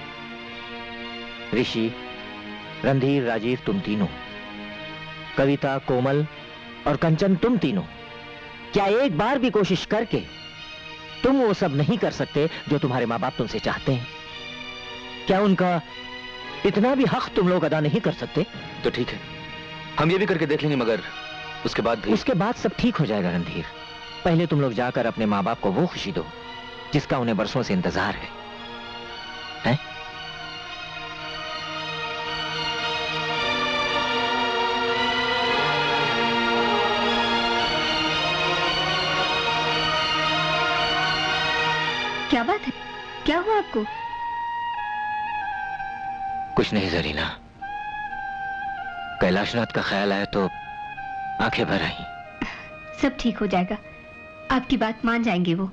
ऋषि, रणधीर, राजीव, तुम तीनों, कविता, कोमल और कंचन, तुम तीनों, क्या एक बार भी कोशिश करके तुम वो सब नहीं कर सकते जो तुम्हारे माँ बाप तुमसे चाहते हैं? क्या उनका इतना भी हक तुम लोग अदा नहीं कर सकते? तो ठीक है, हम ये भी करके देख लेंगे, मगर उसके बाद भी। उसके बाद सब ठीक हो जाएगा रणधीर। पहले तुम लोग जाकर अपने माँ बाप को वो खुशी दो जिसका उन्हें बरसों से इंतजार है, हैं? क्या बात है? क्या हुआ आपको? कुछ नहीं जरीना, कैलाशनाथ का ख्याल आया तो आंखें भर आई। सब ठीक हो जाएगा, आपकी बात मान जाएंगे वो।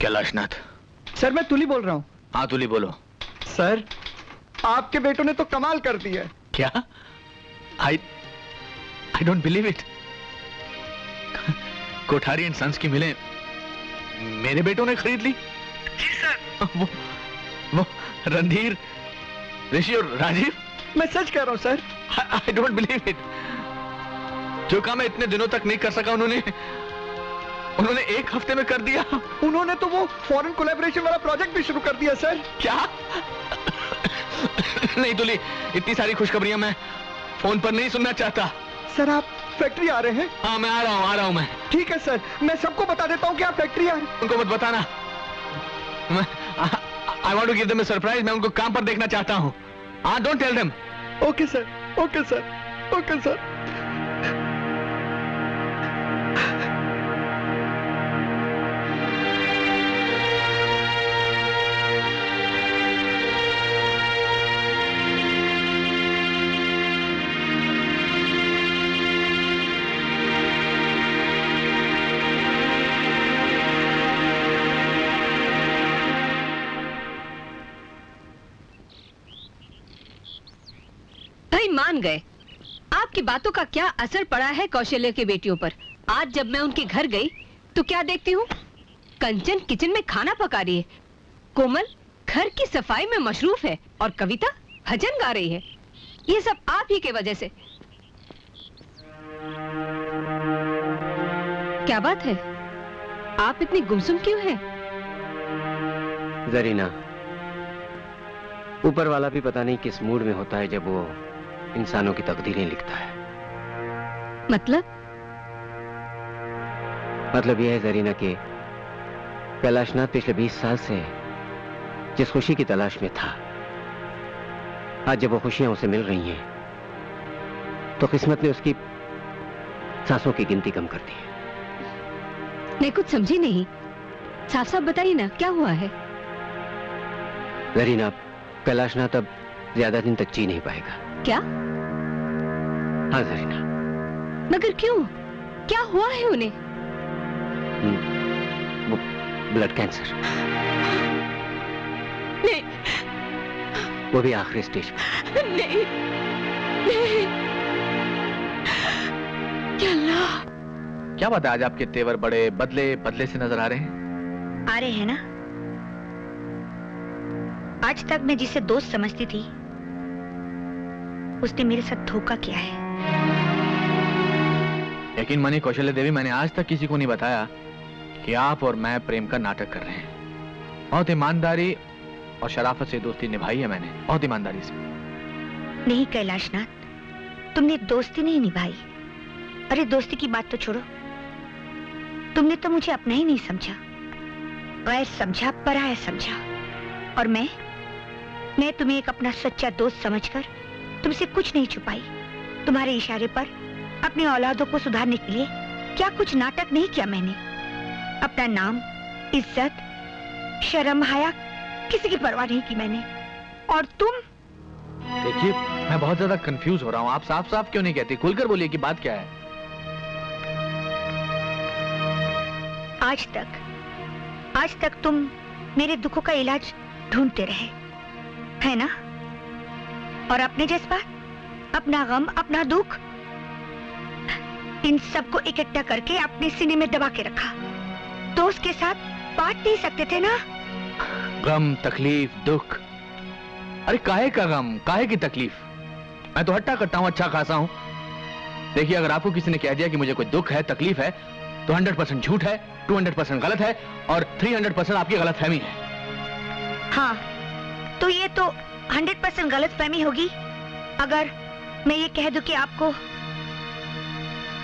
कैलाशनाथ। सर मैं तुली बोल रहा हूँ। हाँ तुली बोलो। सर आपके बेटों ने तो कमाल कर दिया। क्या? I don't believe it. Kothari and sons की मिलें मेरे बेटों ने खरीद ली? जी सर। वो रणधीर, ऋषि और राजीव? मैं सच कह रहा हूँ sir. I don't believe it. जो काम मैं इतने दिनों तक नहीं कर सका उन्होंने एक हफ्ते में कर दिया। उन्होंने तो वो फॉरेन कोलैबोरेशन वाला प्रोजेक्ट भी शुरू कर दिया सर। क्या? नहीं तुली, इतनी सारी खुशखबरियां मैं फोन पर नहीं सुनना चाहता। सर आप फैक्ट्री आ रहे हैं? हाँ मैं आ रहा हूँ मैं। ठीक है सर, मैं सबको बता देता हूँ कि आप फैक्ट्री आ रहे हैं। उनको मत बताना। I want to give them a surprise। मैं उनको काम पर देखना चाहता हूँ। हाँ don't tell them। Okay sir, okay sir, okay sir. मान गए। आपकी बातों का क्या असर पड़ा है कौशल्या की बेटियों पर? आज जब मैं उनके घर गई तो क्या देखती हूँ? कंचन किचन में खाना पका रही है, कोमल घर की सफाई में मशरूफ है और कविता भजन गा रही है। ये सब आप ही के वजह से। क्या बात है? आप इतनी गुमसुम क्यों हैं? जरीना, ऊपर वाला भी पता नहीं किस मूड में होता है जब वो इंसानों की तकदीरें लिखता है। मतलब यह है जरीना कि कैलाशनाथ पिछले 20 साल से जिस खुशी की तलाश में था, आज जब वो खुशियां उसे मिल रही हैं तो किस्मत ने उसकी सांसों की गिनती कम कर दी है। मैं कुछ समझी नहीं, साफ साफ बताइए ना क्या हुआ है? जरीना, कैलाशनाथ अब ज्यादा दिन तक जी नहीं पाएगा। क्या? हाँ जरीना। मगर क्यों? क्या हुआ है उन्हें? वो ब्लड कैंसर। नहीं। वो भी आखिरी स्टेज पे। नहीं, नहीं। अल्लाह। क्या बात है, आज आपके तेवर बड़े बदले से नजर आ रहे हैं? आ रहे हैं ना। आज तक मैं जिसे दोस्त समझती थी उसने मेरे साथ धोखा किया है। यकीन मानिए कौशल्या देवी, मैंने आज तक किसी को नहीं बताया कि आप और मैं प्रेम का नाटक कर रहे हैं। बहुत ईमानदारी और शराफत से दोस्ती निभाई है मैंने, बहुत ईमानदारी से। नहीं कैलाशनाथ, तुमने दोस्ती नहीं निभाई। अरे दोस्ती की बात तो छोड़ो, तुमने तो मुझे अपना ही नहीं समझा, गैर समझा, पराया समझा। और मैं तुम्हें एक अपना सच्चा दोस्त समझकर तुमसे कुछ नहीं छुपाई। तुम्हारे इशारे पर अपनी औलादों को सुधारने के लिए क्या कुछ नाटक नहीं किया मैंने। अपना नाम, इज्जत, शर्म, हया किसी की परवाह नहीं की मैंने। और तुम? देखिए, मैं बहुत ज्यादा कंफ्यूज हो रहा हूँ। आप साफ साफ क्यों नहीं कहती? खुलकर बोलिए कि बात क्या है। आज तक तुम मेरे दुखों का इलाज ढूंढते रहे, है ना? और अपने जज्बात, अपना गम, अपना दुख, इन सबको इकट्ठा करके अपने सीने में दबा के रखा। तो उसके साथ बांट नहीं सकते थे ना? गम, तकलीफ, दुख। अरे काहे का गम, काहे की तकलीफ? मैं तो हट्टा कट्टा हूं, अच्छा खासा हूं। देखिए, अगर आपको किसी ने कह दिया कि मुझे कोई दुख है, तकलीफ है, तो 100% झूठ है, 200% गलत है और 300% आपकी गलतफहमी है। हाँ, तो ये तो 100% गलतफहमी होगी अगर मैं ये कह दूं कि आपको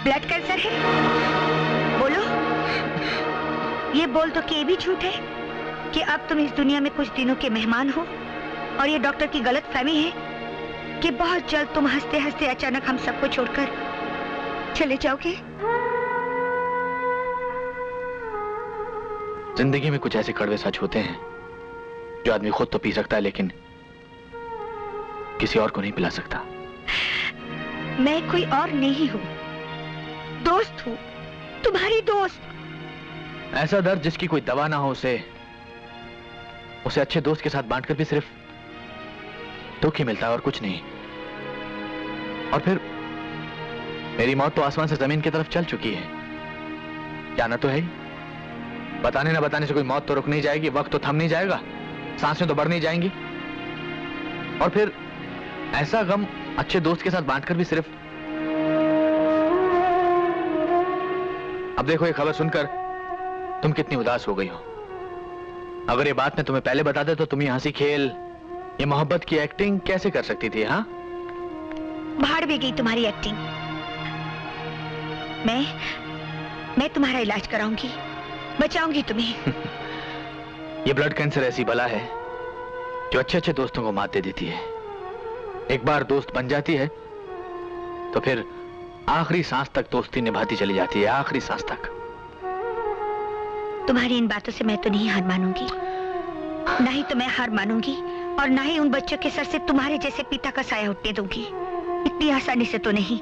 ब्लड कैंसर है। बोलो, ये बोल दो कि ये भी झूठ है कि अब तुम इस दुनिया में कुछ दिनों के मेहमान हो और ये डॉक्टर की गलतफहमी है कि बहुत जल्द तुम हंसते हंसते अचानक हम सबको छोड़कर चले जाओगे। जिंदगी में कुछ ऐसे कड़वे सच होते हैं जो आदमी खुद तो पी सकता है लेकिन किसी और को नहीं पिला सकता। मैं कोई और नहीं हूँ, दोस्त हूँ, तुम्हारी दोस्त। ऐसा दर्द जिसकी कोई दवा ना हो, उसे अच्छे दोस्त के साथ बांटकर भी सिर्फ दुख ही मिलता है और कुछ नहीं। और फिर मेरी मौत तो आसमान से जमीन की तरफ चल चुकी है, जाना तो है ही। बताने ना बताने से कोई मौत तो रुक नहीं जाएगी, वक्त तो थम नहीं जाएगा, सांसें तो बढ़ नहीं जाएंगी। और फिर ऐसा गम अच्छे दोस्त के साथ बांटकर भी सिर्फ। अब देखो, ये खबर सुनकर तुम कितनी उदास हो गई हो। अगर ये बात मैं तुम्हें पहले बता दे तो तुम ये हंसी खेल, ये मोहब्बत की एक्टिंग कैसे कर सकती थी? हाँ, भाड़ में गई तुम्हारी एक्टिंग। मैं तुम्हारा इलाज कराऊंगी, बचाऊंगी तुम्हें। ये ब्लड कैंसर ऐसी बला है जो अच्छे अच्छे दोस्तों को मात दे देती है। एक बार दोस्त बन जाती है तो फिर आखिरी सांस तक दोस्ती निभाती चली जाती है, आखिरी सांस तक। तुम्हारी इन बातों से मैं तो नहीं हार मानूंगी, ना ही तो मैं हार मानूंगी और ना ही उन बच्चों के सर से तुम्हारे जैसे पिता का साया उठने दूंगी। इतनी आसानी से तो नहीं।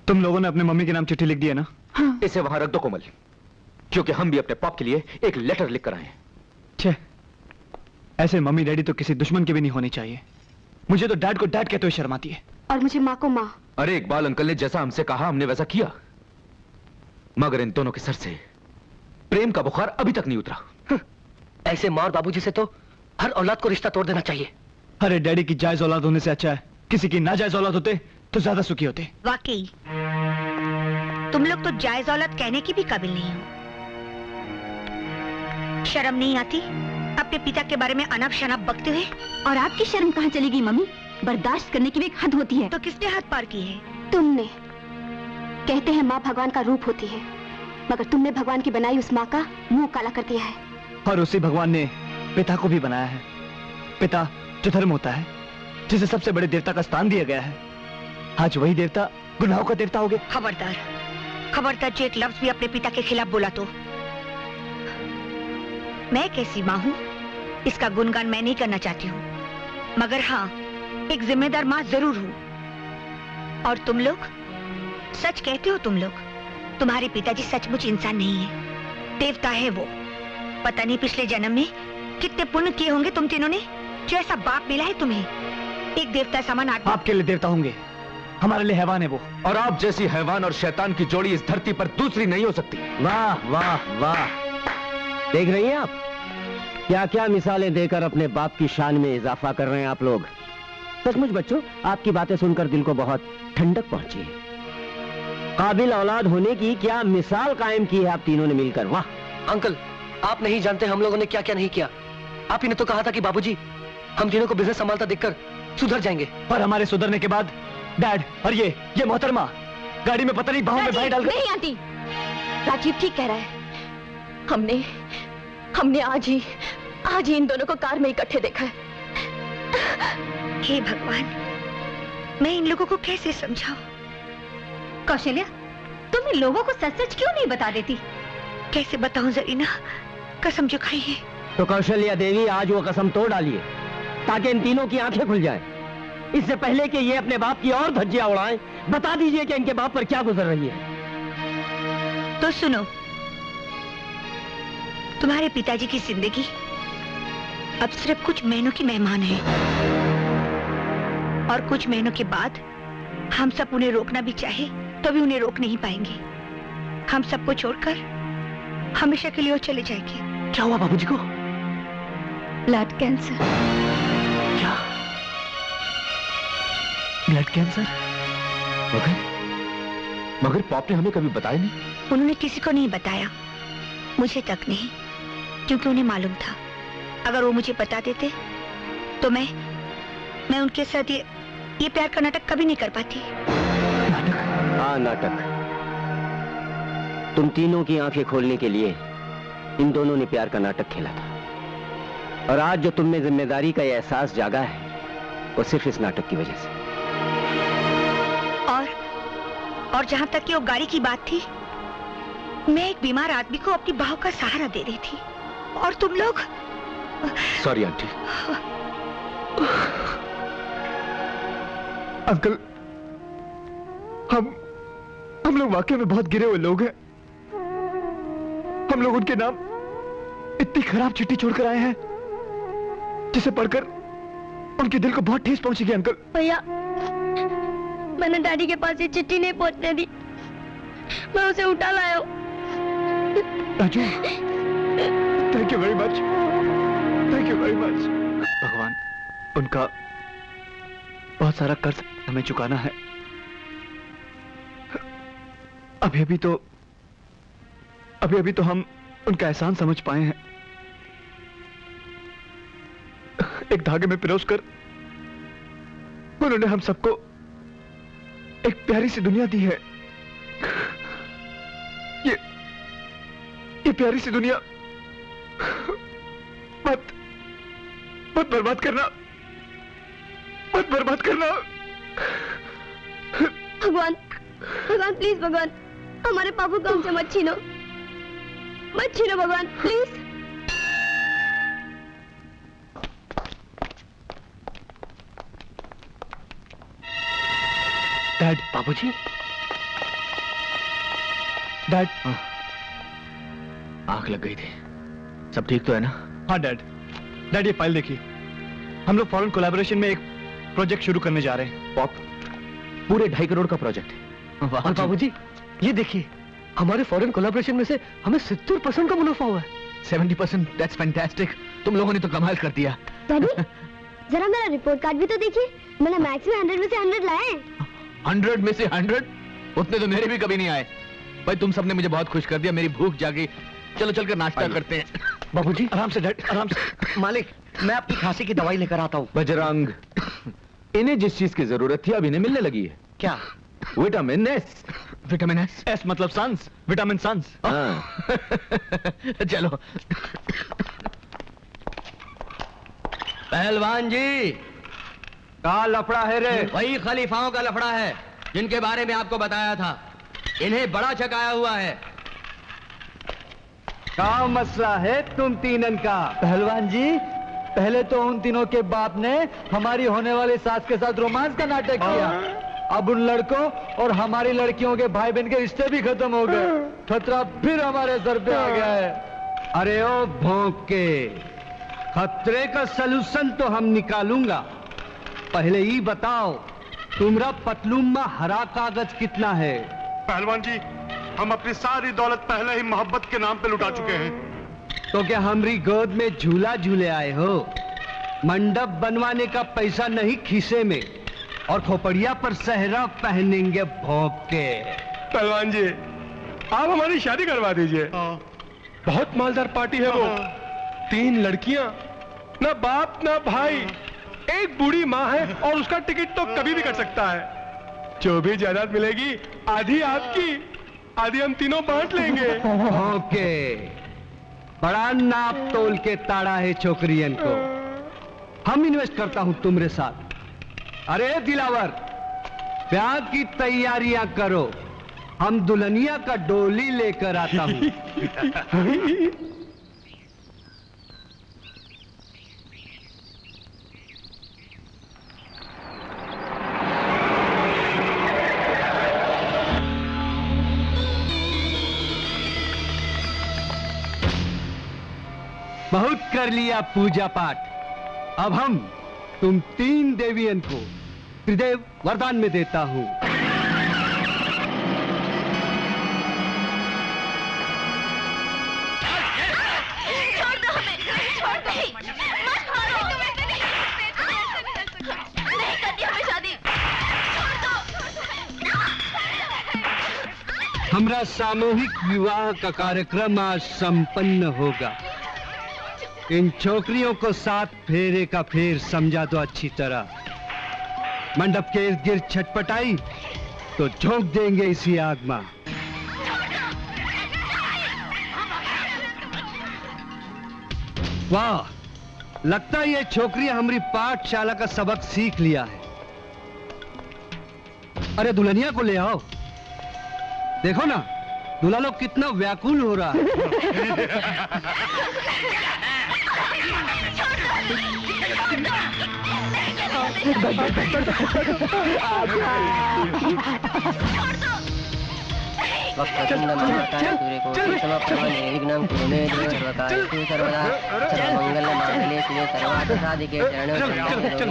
तुम लोगों ने अपने मम्मी के नाम चिट्ठी लिख दी है ना? हाँ। इसे वहां रख दो कोमल, क्योंकि हम भी अपने पाप के लिए एक लेटर लिख कर आए हैं। छे, ऐसे मम्मी डैडी तो किसी दुश्मन के भी नहीं होने चाहिए। मुझे तो डैड को डैड कहते हुए शर्म आती है। और मुझे माँ को माँ। अरे इकबाल अंकल ने जैसा हमसे कहा हमने वैसा किया, मगर इन दोनों के सर से प्रेम का बुखार अभी तक नहीं उतरा। ऐसे माँ और बाबूजी से तो हर औलाद को रिश्ता तोड़ देना चाहिए। अरे डैडी की जायज औलाद होने से अच्छा है किसी की नाजायज औलाद होते तो ज्यादा सुखी होते। वाकई तुम लोग तो जायज औलाद कहने की भी काबिल नहीं हो। शर्म नहीं आती अपने पिता के बारे में अनाप शनाप बकते हुए? और आपकी शर्म कहाँ चली गई मम्मी? बर्दाश्त करने की भी एक हद होती है। तो किसने हद पार की है? तुमने। कहते हैं माँ भगवान का रूप होती है, मगर तुमने भगवान की बनाई उस माँ का मुंह काला कर दिया है। और उसी भगवान ने पिता को भी बनाया है। पिता जो धर्म होता है, जिसे सबसे बड़े देवता का स्थान दिया गया है, आज वही देवता गुनाहों का देवता हो गया। खबरदार, खबरदार जो एक लफ्ज भी अपने पिता के खिलाफ बोला तो। मैं कैसी माँ हूँ इसका गुणगान मैं नहीं करना चाहती हूँ, मगर हाँ एक जिम्मेदार माँ जरूर हूँ। और तुम लोग सच कहते हो, तुम लोग, तुम्हारे पिताजी सचमुच इंसान नहीं है, देवता है वो। पता नहीं पिछले जन्म में कितने पुण्य किए होंगे तुम तीनों ने, जो ऐसा बाप मिला है तुम्हें। एक देवता समान आदमी। आपके लिए देवता होंगे, हमारे लिए हैवान है वो। और आप जैसी हैवान और शैतान की जोड़ी इस धरती पर दूसरी नहीं हो सकती। वाह वाह वाह, देख रही हैं आप क्या क्या मिसालें देकर अपने बाप की शान में इजाफा कर रहे हैं आप लोग। सचमुच बच्चों, आपकी बातें सुनकर दिल को बहुत ठंडक पहुंची है। काबिल औलाद होने की क्या मिसाल कायम की है आप तीनों ने मिलकर। वाह अंकल, आप नहीं जानते हम लोगों ने क्या क्या नहीं किया। आप ही ने तो कहा था कि बाबूजी हम तीनों को बिजनेस संभालता देखकर सुधर जाएंगे। पर हमारे सुधरने के बाद डैड और ये मोहतरमा गाड़ी में पता नहीं बाहों में भाई डाल नहीं आंटी, राजीव ठीक कह रहा है। हमने आज ही इन दोनों को कार में इकट्ठे देखा है। हे भगवान, मैं इन लोगों को कैसे समझाऊं? कौशल्या, तुम इन लोगों को सच सच क्यों नहीं बता देती? कैसे बताऊं जरीना, कसम जो खाई है। तो कौशल्या देवी आज वो कसम तोड़ डालिए ताकि इन तीनों की आंखें खुल जाएं। इससे पहले कि ये अपने बाप की और धज्जियां उड़ाएं, बता दीजिए कि इनके बाप पर क्या गुजर रही है। तो सुनो, तुम्हारे पिताजी की जिंदगी अब सिर्फ कुछ महीनों की मेहमान है, और कुछ महीनों के बाद हम सब उन्हें रोकना भी चाहे तो भी उन्हें रोक नहीं पाएंगे। हम सबको छोड़कर हमेशा के लिए वो चले जाएंगे। क्या हुआ बाबूजी को? Blood cancer. क्या? Blood cancer? मगर पाप ने हमें कभी बताया नहीं। उन्होंने किसी को नहीं बताया, मुझे तक नहीं, क्योंकि उन्हें मालूम था अगर वो मुझे बता देते तो मैं उनके साथ ये प्यार का नाटक कभी नहीं कर पाती। हाँ, नाटक। तुम तीनों की आंखें खोलने के लिए इन दोनों ने प्यार का नाटक खेला था, और आज जो तुम में जिम्मेदारी का ये एहसास जागा है वो सिर्फ इस नाटक की वजह से। और जहां तक कि वो गाड़ी की बात थी, मैं एक बीमार आदमी को अपनी बाहों का सहारा दे रही थी, और तुम लोग। Sorry aunty. अंकल, हम लोग वाकई में बहुत गिरे हुए लोग हैं। हम लोग उनके नाम इतनी खराब चिट्ठी छोड़कर आए हैं जिसे पढ़कर उनके दिल को बहुत ठेस पहुंचेगी। अंकल भैया, मैंने डैडी के पास ये चिट्ठी नहीं पहुंचने दी, मैं उसे उठा लाया हूं। Raju, thank you very much, thank you very much. भगवान, उनका बहुत सारा कर्ज हमें चुकाना है। अभी अभी तो हम उनका एहसान समझ पाए हैं। एक धागे में पिरोसकर उन्होंने हम सबको एक प्यारी सी दुनिया दी है। ये प्यारी सी दुनिया मत बर्बाद करना, मत बर्बाद करना। भगवान, प्लीज भगवान, हमारे पापू को हमसे मत छीनो भगवान, प्लीज। डैड। बाबूजी। डैड। आंख लग गई थी, सब ठीक तो है ना? हाँ डैड, ये फाइल देखिए। हम लोग फॉरेन कोलैबोरेशन में एक प्रोजेक्ट शुरू करने जा रहे हैं। पॉप, पूरे 2.5 करोड़ का प्रोजेक्ट है। और बाबूजी ये देखिए, हमारे फॉरेन कोलैबोरेशन में से हमें 70% का मुनाफा हुआ है। 70%? That's fantastic. तुम लोगों ने तो कमाल कर दिया। डैडी, जरा मेरा रिपोर्ट कार्ड भी तो देखिए, मैंने मैथ्स में 100 में से 100 लाए हैं। 100 में से 100? उतने तो मेरे भी कभी नहीं आए। भाई तुम सबने मुझे बहुत खुश कर दिया, मेरी भूख जागी। चलो चलकर नाश्ता करते हैं। बाबूजी आराम से डैड, आराम से। मालिक, मैं अपनी खांसी की दवाई लेकर आता हूँ। बजरंग, इन्हें जिस चीज की जरूरत थी अब इन्हें मिलने लगी है। क्या? Vitamin S. Vitamin S? S मतलब सन्स, विटामिन सन्स। चलो। पहलवान जी, का लफड़ा है रे? वही खलीफाओं का लफड़ा है जिनके बारे में आपको बताया था। इन्हें बड़ा चकाया हुआ है। क्या मसला है तुम तीनन का? पहलवान जी, पहले तो उन तीनों के बाप ने हमारी होने वाली सास के साथ रोमांस का नाटक किया, अब उन लड़कों और हमारी लड़कियों के भाई बहन के रिश्ते भी खत्म हो गए। खतरा फिर हमारे सर पे आ गया है। अरे ओ भौंक के, खतरे का सलूशन तो हम निकालूंगा, पहले ही बताओ तुम्हारा पतलून में हरा कागज कितना है? पहलवान जी, हम अपनी सारी दौलत पहले ही मोहब्बत के नाम पे लुटा चुके हैं। तो क्या हमारी गोद में झूला झूले आए हो? मंडप बनवाने का पैसा नहीं खीसे में, और खोपड़िया पर सहरा पहनेंगे भोंक के। पहलवान जी, आप हमारी शादी करवा दीजिए। बहुत मालदार पार्टी है वो। 3 लड़कियां, ना बाप ना भाई, एक बूढ़ी माँ है, और उसका टिकट तो कभी भी कर सकता है। जो भी जायदाद मिलेगी आधी आपकी, आधी हम तीनों बांट लेंगे। ओके, बड़ा नाप तोल के ताड़ा है छोकरियन को। हम इन्वेस्ट करता हूं तुम्हारे साथ। अरे दिलावर, ब्याह की तैयारियां करो, हम दुल्हनिया का डोली लेकर आता हूं। बहुत कर लिया पूजा पाठ, अब हम तुम 3 देवियन को त्रिदेव वरदान में देता हूं। छोड़ दो हमें, छोड़ दो, मत मारो, नहीं करती हमें शादी, छोड़ दो। हमारा सामूहिक विवाह का कार्यक्रम आज संपन्न होगा। इन छोकरियों को 7 फेरे का फेर समझा दो अच्छी तरह। मंडप के इर्द गिर्द छटपटाई तो झोंक देंगे इसी आग में। वाह, लगता है ये छोकरियां हमारी पाठशाला का सबक सीख लिया है। अरे दुल्हनिया को ले आओ, देखो ना दूल्हा लोग कितना व्याकुल हो रहा है।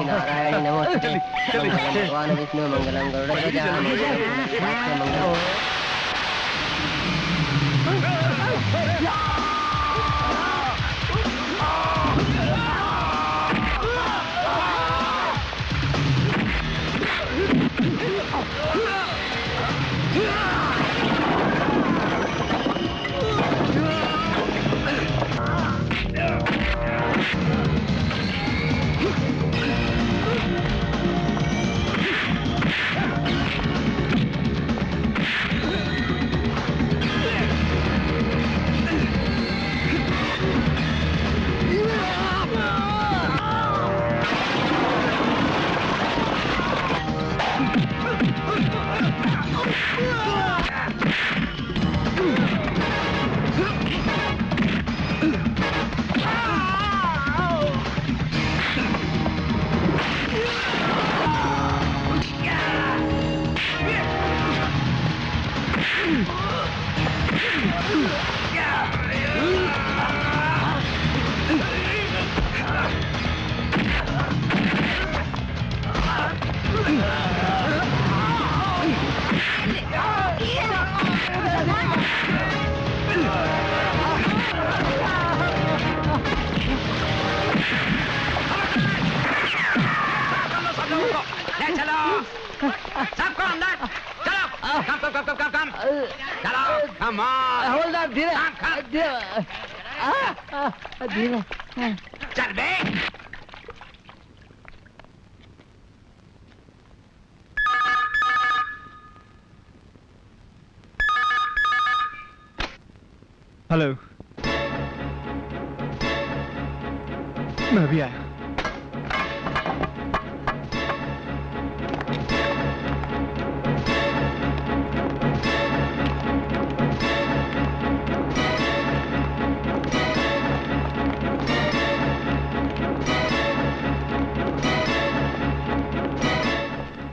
नारायण नमोस्तुते। भगवान विष्णु मंगलम गरुड़ध्वजा मंगलम। सबको अंदर चलो, कम चलो, कम होल्ड अप, धीरे धीरे चल बे। हेलो, मैं भी आया।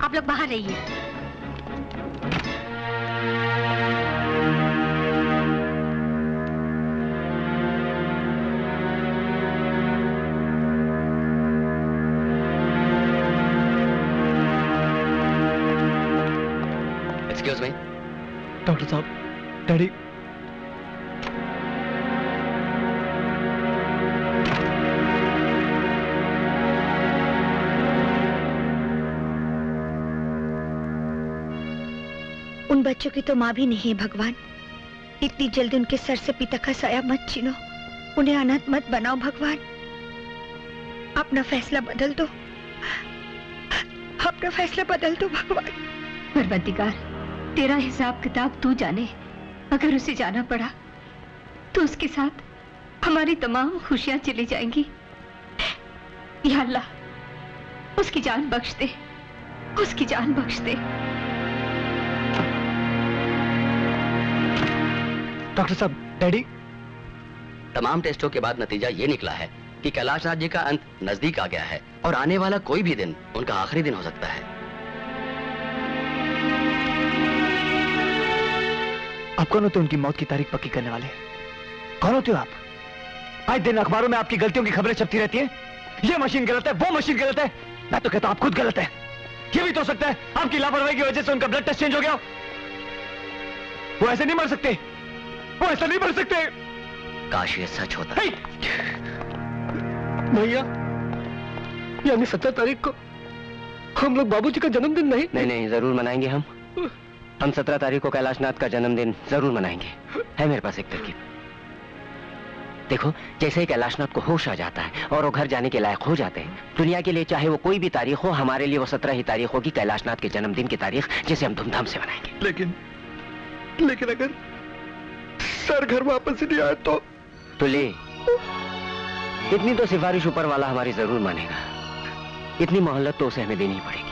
आप लोग बाहर रहिए। Excuse me. डॉक्टर साहब, डैडी। उन बच्चों की तो माँ भी नहीं है भगवान। इतनी जल्दी उनके सर से पिता का साया मत छीनो, उन्हें अनाथ मत बनाओ भगवान। अपना फैसला बदल दो, अपना फैसला बदल दो भगवान। परवरदिगार, तेरा हिसाब किताब तू जाने। अगर उसे जाना पड़ा तो उसके साथ हमारी तमाम खुशियां चली जाएंगी। या अल्लाह, उसकी जान बख्श दे, उसकी जान बख्श दे। डॉक्टर साहब, डैडी। तमाम टेस्टों के बाद नतीजा ये निकला है कि कैलाश नाथ जी का अंत नजदीक आ गया है और आने वाला कोई भी दिन उनका आखिरी दिन हो सकता है। आप कौन होते उनकी मौत की तारीख पक्की करने वाले? कौन होते हो आप? आज दिन अखबारों में आपकी गलतियों की खबरें छपती रहती हैं। ये मशीन गलत है, वो मशीन गलत है। मैं तो कहता हूं आप खुद गलत है। ये भी तो हो सकता है आपकी लापरवाही की वजह से उनका ब्लड टेस्ट चेंज हो गया। वो ऐसे नहीं मर सकते, वो ऐसा नहीं मर सकते। काश ये सच होता। भैया, यानी 17 तारीख को हम लोग बाबूजी का जन्मदिन नहीं? नहीं, जरूर मनाएंगे हम 17 तारीख को कैलाशनाथ का जन्मदिन जरूर मनाएंगे। है मेरे पास एक तरकीब। देखो, जैसे ही कैलाशनाथ को होश आ जाता है और वो घर जाने के लायक हो जाते हैं, दुनिया के लिए चाहे वो कोई भी तारीख हो, हमारे लिए वो 17 ही तारीख होगी, कैलाशनाथ के जन्मदिन की तारीख, जिसे हम धूमधाम से मनाएंगे। लेकिन अगर सर घर वापस नहीं आए तो ले, इतनी तो सिफारिश ऊपर वाला हमारी जरूर मानेगा। इतनी मोहलत तो उसे हमें देनी ही पड़ेगी।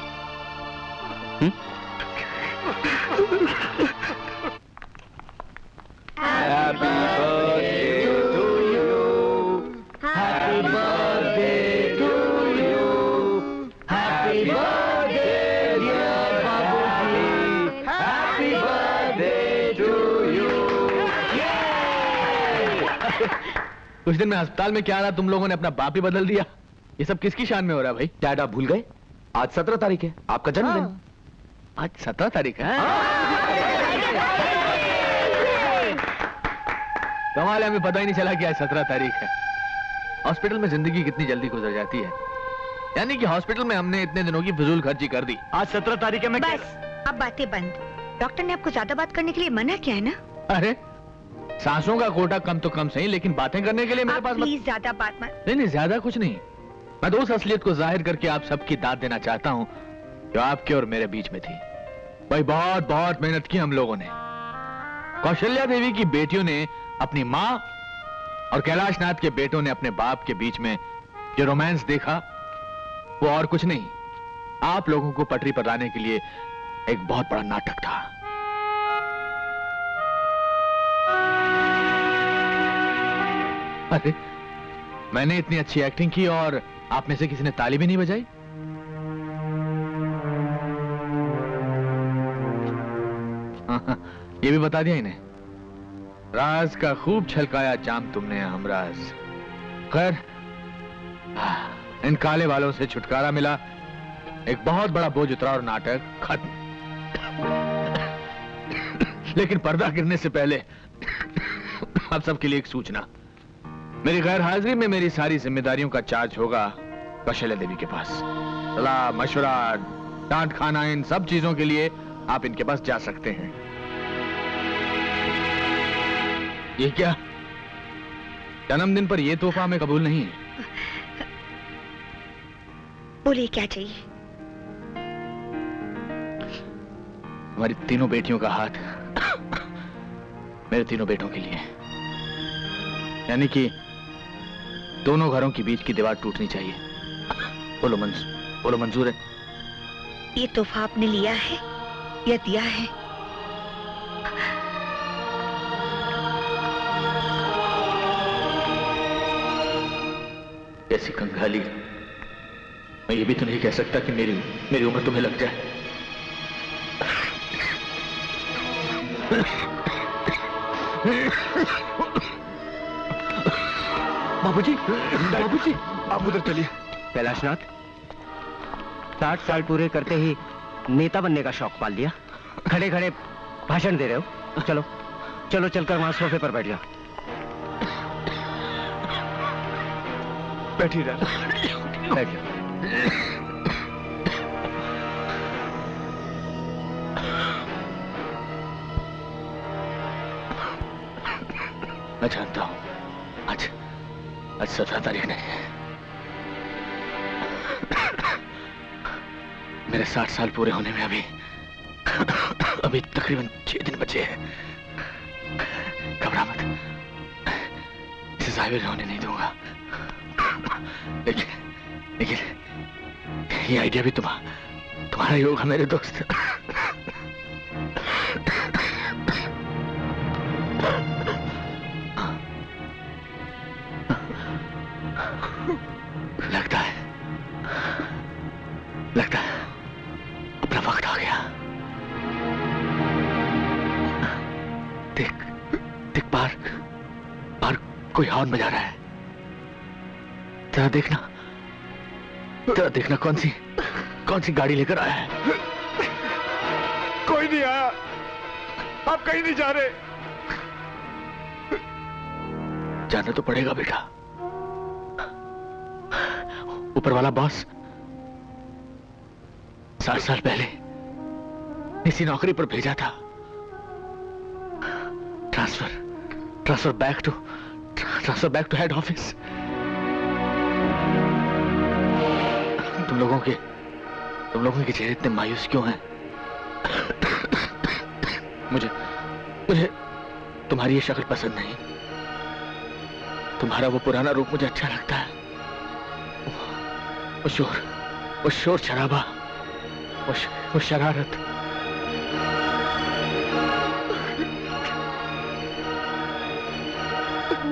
Happy birthday to you. Happy birthday to you. Happy birthday dear Babuji. Happy birthday to you. कुछ दिन में अस्पताल में क्या रहा, तुम लोगों ने अपना बाप ही बदल दिया। ये सब किसकी शान में हो रहा है भाई? डैड, आप भूल गए? आज 17 तारीख है, आपका जन्मदिन। आज 17 तारीख है? कमाल है, हमें पता ही नहीं चला कि आज 17 तारीख है। हॉस्पिटल में जिंदगी कितनी जल्दी गुजर जाती है। यानी कि हॉस्पिटल में हमने इतने दिनों की फिजूल खर्ची कर दी। आज 17 तारीख है। मैं बस, अब बातें बंद। डॉक्टर ने आपको ज्यादा बात करने के लिए मना किया है ना? अरे, सांसों का कोटा कम तो कम सही, लेकिन बातें करने के लिए मेरे पास प्लीज ज्यादा बात मत। नहीं, ज्यादा कुछ नहीं। मैं तो उस असलियत को जाहिर करके आप सबकी दाद देना चाहता हूँ जो आपके और मेरे बीच में थी। भाई, बहुत बहुत मेहनत की हम लोगों ने। कौशल्या देवी की बेटियों ने अपनी माँ और कैलाशनाथ के बेटों ने अपने बाप के बीच में जो रोमांस देखा, वो और कुछ नहीं, आप लोगों को पटरी पर लाने के लिए एक बहुत बड़ा नाटक था। अरे, मैंने इतनी अच्छी एक्टिंग की और आप में से किसी ने ताली भी नहीं बजाई? ये भी बता दिया इन्हें। राज का खूब छलकाया जाम तुमने हमराज। खैर, इन काले वालों से छुटकारा मिला, एक बहुत बड़ा बोझ उतरा और नाटक खत्म। लेकिन पर्दा गिरने से पहले आप सबके लिए एक सूचना। मेरी गैर हाजिरी में मेरी सारी जिम्मेदारियों का चार्ज होगा कौशल्या देवी के पास। सलाह, मशवरा, डांट खाना, इन सब चीजों के लिए आप इनके पास जा सकते हैं। ये क्या? जन्मदिन पर यह तोहफा हमें कबूल नहीं है। बोलिए, क्या चाहिए? हमारी तीनों बेटियों का हाथ मेरे तीनों बेटों के लिए, यानी कि दोनों घरों के बीच की दीवार टूटनी चाहिए। बोलो मंजूर है? ये तोहफा आपने लिया है या दिया है? ऐसी कंगाली, मैं ये भी तो नहीं कह सकता कि मेरी उम्र तुम्हें लग जाए। बाबूजी, बाबूजी, आप उधर चलिए। कैलाशनाथ, 60 साल पूरे करते ही नेता बनने का शौक पाल लिया। खड़े खड़े भाषण दे रहे हो? चलो चलो चलकर वहां सोफे पर बैठ जाओ। बैठिए डैड। बैठ जाओ। मैं जानता हूं आज 17 तारीख नहीं है। मेरे 60 साल पूरे होने में अभी तकरीबन 6 दिन बचे हैं। घबरा मत, इसे जाहिर होने नहीं दूंगा। लेकिन ये आइडिया भी तुम्हारा ही होगा मेरे दोस्त। लगता है अपना वक्त आ गया। देख बाहर कोई हॉर्न बजा रहा है। जरा देखना कौन सी गाड़ी लेकर आया है। कोई नहीं आया, आप कहीं नहीं जा रहे। जाना तो पड़ेगा बेटा। ऊपर वाला बॉस 60 साल पहले इसी नौकरी पर भेजा था। Transfer back to head office. तुम लोगों के चेहरे इतने मायूस क्यों हैं? मुझे तुम्हारी ये शक्ल पसंद नहीं। तुम्हारा वो पुराना रूप मुझे अच्छा लगता है। वो शोर शराबा, वो शरारत।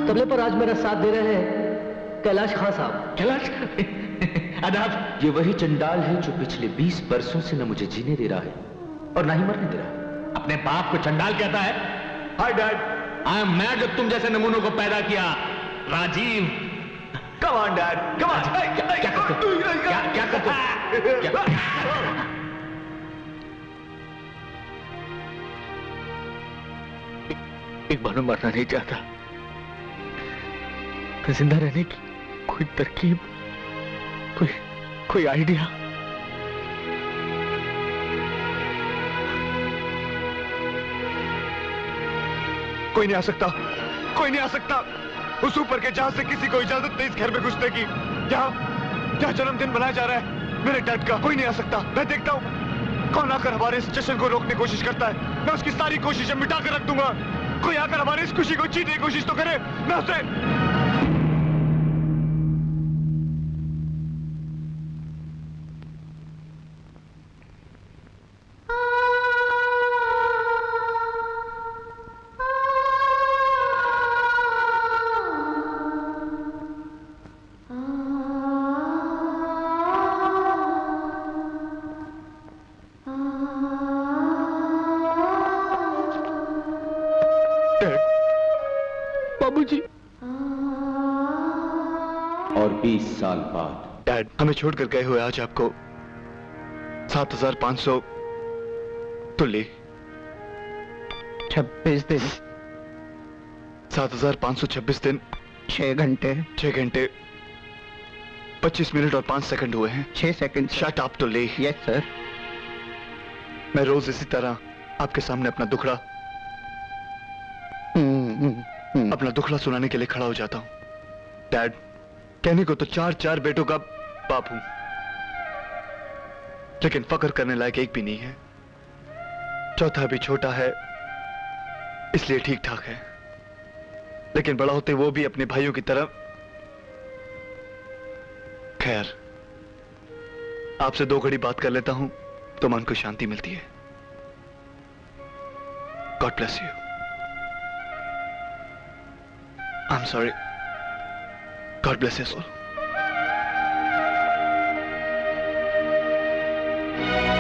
तबले पर आज मेरा साथ दे रहे हैं कैलाश खान साहब। कैलाश आदाब। ये वही चंडाल है जो पिछले 20 बरसों से न मुझे जीने दे रहा है और ना ही मरने दे रहा है। अपने बाप को चंडाल कहता है? Hi dad, I am mad जो तुम जैसे नमूनों को पैदा किया। Rajiv, come on dad, come on. क्या करते हो? एक बार में मरना नहीं चाहता। जिंदा रहने की कोई तरकीब, कोई आइडिया? कोई नहीं आ सकता। उस ऊपर के जहां से किसी को इजाजत नहीं इस घर में घुसने की। जहां जन्मदिन मनाया जा रहा है मेरे डैड का। कोई नहीं आ सकता। मैं देखता हूं कौन आकर हमारे इस जश्न को रोकने की कोशिश करता है। मैं उसकी सारी कोशिशें मिटा कर रख दूंगा। कोई आकर हमारी इस खुशी को छीनने की कोशिश तो करे, मैं उसे। बाबूजी। और 20 साल बाद डैड, हमें छोड़कर गए हुए आज आपको 7500 तुल्ली 26 दिन 7526 दिन 6 घंटे 25 मिनट और 5 सेकंड हुए हैं। 6 second. Shut up तुल्ली। Yes sir. मैं रोज इसी तरह आपके सामने अपना दुखड़ा सुनाने के लिए खड़ा हो जाता हूं। डैड, कहने को तो 4 बेटों का बाप हूं, लेकिन फख्र करने लायक एक भी नहीं है। चौथा भी छोटा है इसलिए ठीक ठाक है, लेकिन बड़ा होते वो भी अपने भाइयों की तरह। खैर, आपसे 2 घड़ी बात कर लेता हूं तो मन को शांति मिलती है। God bless you. I'm sorry. God bless you all.